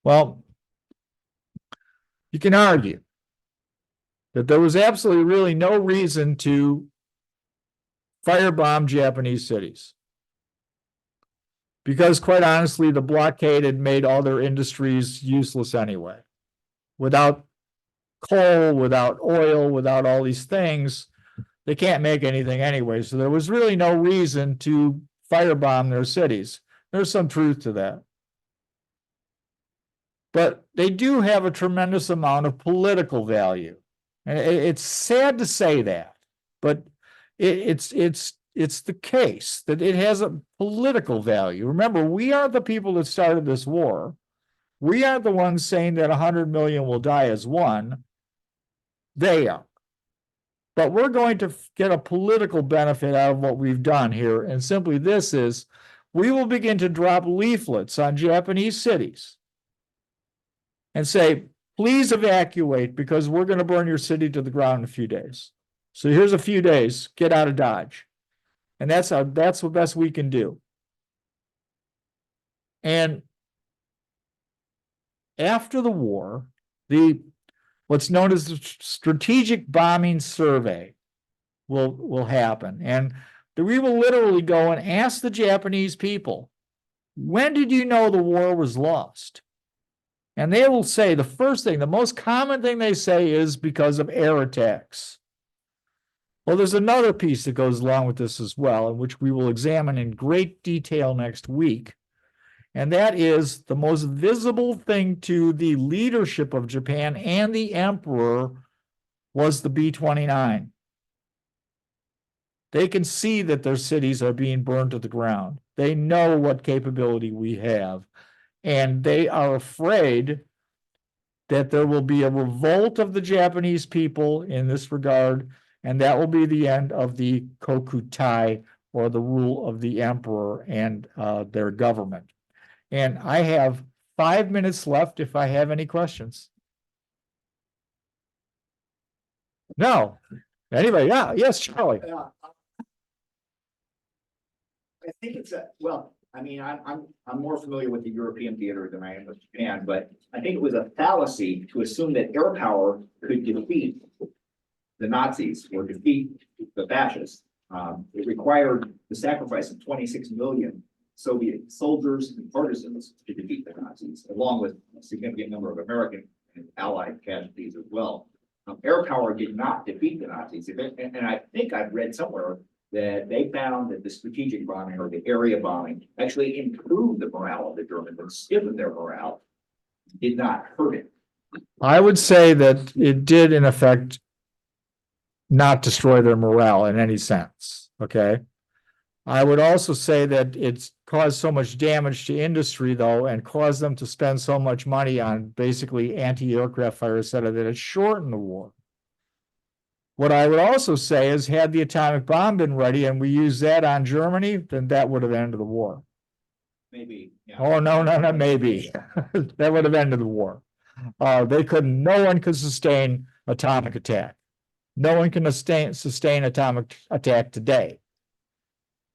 Well, you can argue that there was absolutely really no reason to firebomb Japanese cities. Because quite honestly, the blockade had made all their industries useless anyway. Without coal, without oil, without all these things, they can't make anything anyway. So there was really no reason to firebomb their cities. There's some truth to that. But they do have a tremendous amount of political value. And it's sad to say that, but it's the case that it has a political value. Remember, we are the people that started this war. We aren't the ones saying that 100 million will die as one. They are. But we're going to get a political benefit out of what we've done here. And simply this is, we will begin to drop leaflets on Japanese cities and say, please evacuate because we're going to burn your city to the ground in a few days. So here's a few days, get out of Dodge. And that's the best we can do. And after the war, what's known as the strategic bombing survey will happen. And we will literally go and ask the Japanese people, when did you know the war was lost? And they will say the first thing, the most common thing they say is because of air attacks. Well, there's another piece that goes along with this as well, and which we will examine in great detail next week. And that is the most visible thing to the leadership of Japan and the emperor was the B-29. They can see that their cities are being burned to the ground. They know what capability we have. And they are afraid that there will be a revolt of the Japanese people in this regard, and that will be the end of the Kokutai, or the rule of the emperor and their government. And I have 5 minutes left if I have any questions. No, anybody? Yeah, yes, Charlie.
Yeah. I think it's well, I mean, I'm more familiar with the European theater than I am with Japan, but I think it was a fallacy to assume that air power could defeat the Nazis or defeat the fascists. It required the sacrifice of 26 million Soviet soldiers and partisans to defeat the Nazis, along with a significant number of American and Allied casualties as well. Air power did not defeat the Nazis. And I think I've read somewhere that they found that the strategic bombing or the area bombing actually improved the morale of the Germans and stiffened their morale, did not hurt it.
I would say that it did in effect not destroy their morale in any sense, okay? I would also say that it's caused so much damage to industry though, and caused them to spend so much money on basically anti-aircraft fire, et cetera, that it shortened the war. What I would also say is had the atomic bomb been ready and we used that on Germany, then that would have ended the war.
Maybe. Yeah.
Oh, no, maybe. That would have ended the war. No one could sustain atomic attack. No one can sustain atomic attack today.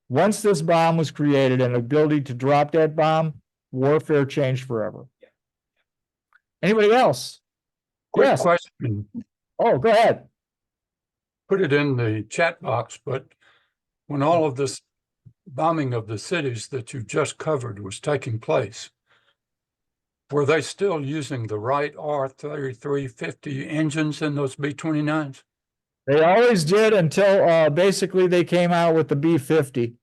Once this bomb was created and the ability to drop that bomb, warfare changed forever.
Yeah.
Anybody else?
Quick
Yes.
question,
Oh, go ahead.
put it in the chat box, but when all of this bombing of the cities that you just covered was taking place, were they still using the right R-3350 engines in those B-29s?
They always did until basically they came out with the B-50,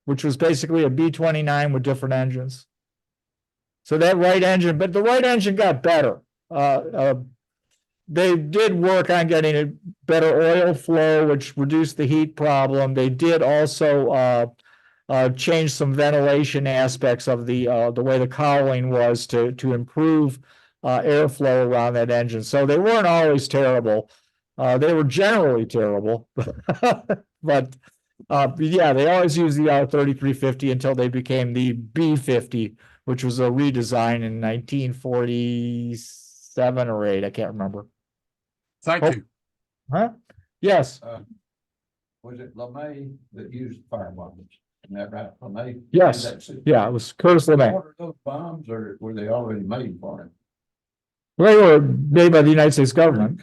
which was basically a B-29 with different engines. So that right engine, but the right engine got better. They did work on getting a better oil flow, which reduced the heat problem. They did also change some ventilation aspects of the way the cowling was to improve airflow around that engine. So they weren't always terrible. They were generally terrible, but yeah, they always used the R-3350 until they became the B-50, which was a redesign in 1947 or 8. I can't remember.
Thank
Oh.
you.
Huh? Yes,
Was it LeMay that used fire bombs? Isn't that right? LeMay?
Yes. yeah, it was Curtis LeMay.
Ordered those bombs or were they already made for him?
They were made by the United States government.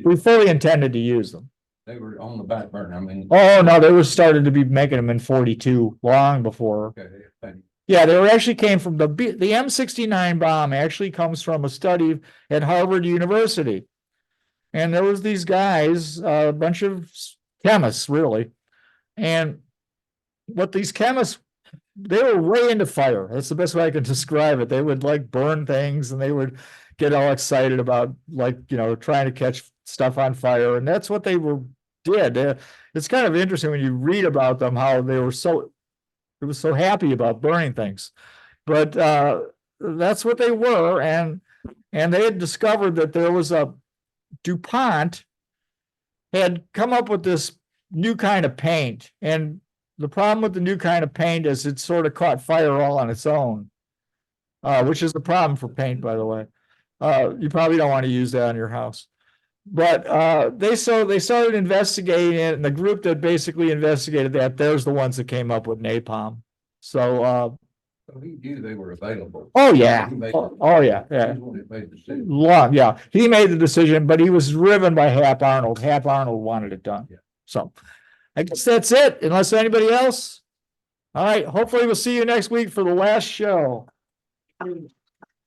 We fully intended to use them.
They were on the back burner, I mean.
Oh, no, they were started to be making them in 42, long before.
Okay, thank you.
Yeah, they were actually came from the M69 bomb actually comes from a study at Harvard University. And there was these guys, a bunch of chemists, really. And what these chemists, they were way into fire. That's the best way I can describe it. They would like burn things and they would get all excited about trying to catch stuff on fire. And that's what they did. It's kind of interesting when you read about them, how they were so happy about burning things. But that's what they were. And they had discovered that there was DuPont had come up with this new kind of paint. And the problem with the new kind of paint is it sort of caught fire all on its own, which is the problem for paint, by the way. You probably don't want to use that on your house. But they started investigating it, and the group that basically investigated that, there's the ones that came up with napalm. So
So he knew they were available.
oh yeah.
He made-
Oh yeah, yeah.
He's the one that made the decision.
Yeah, he made the decision, but he was driven by Hap Arnold. Hap Arnold wanted it done.
Yeah.
So I guess that's it, unless anybody else. All right, hopefully we'll see you next week for the last show.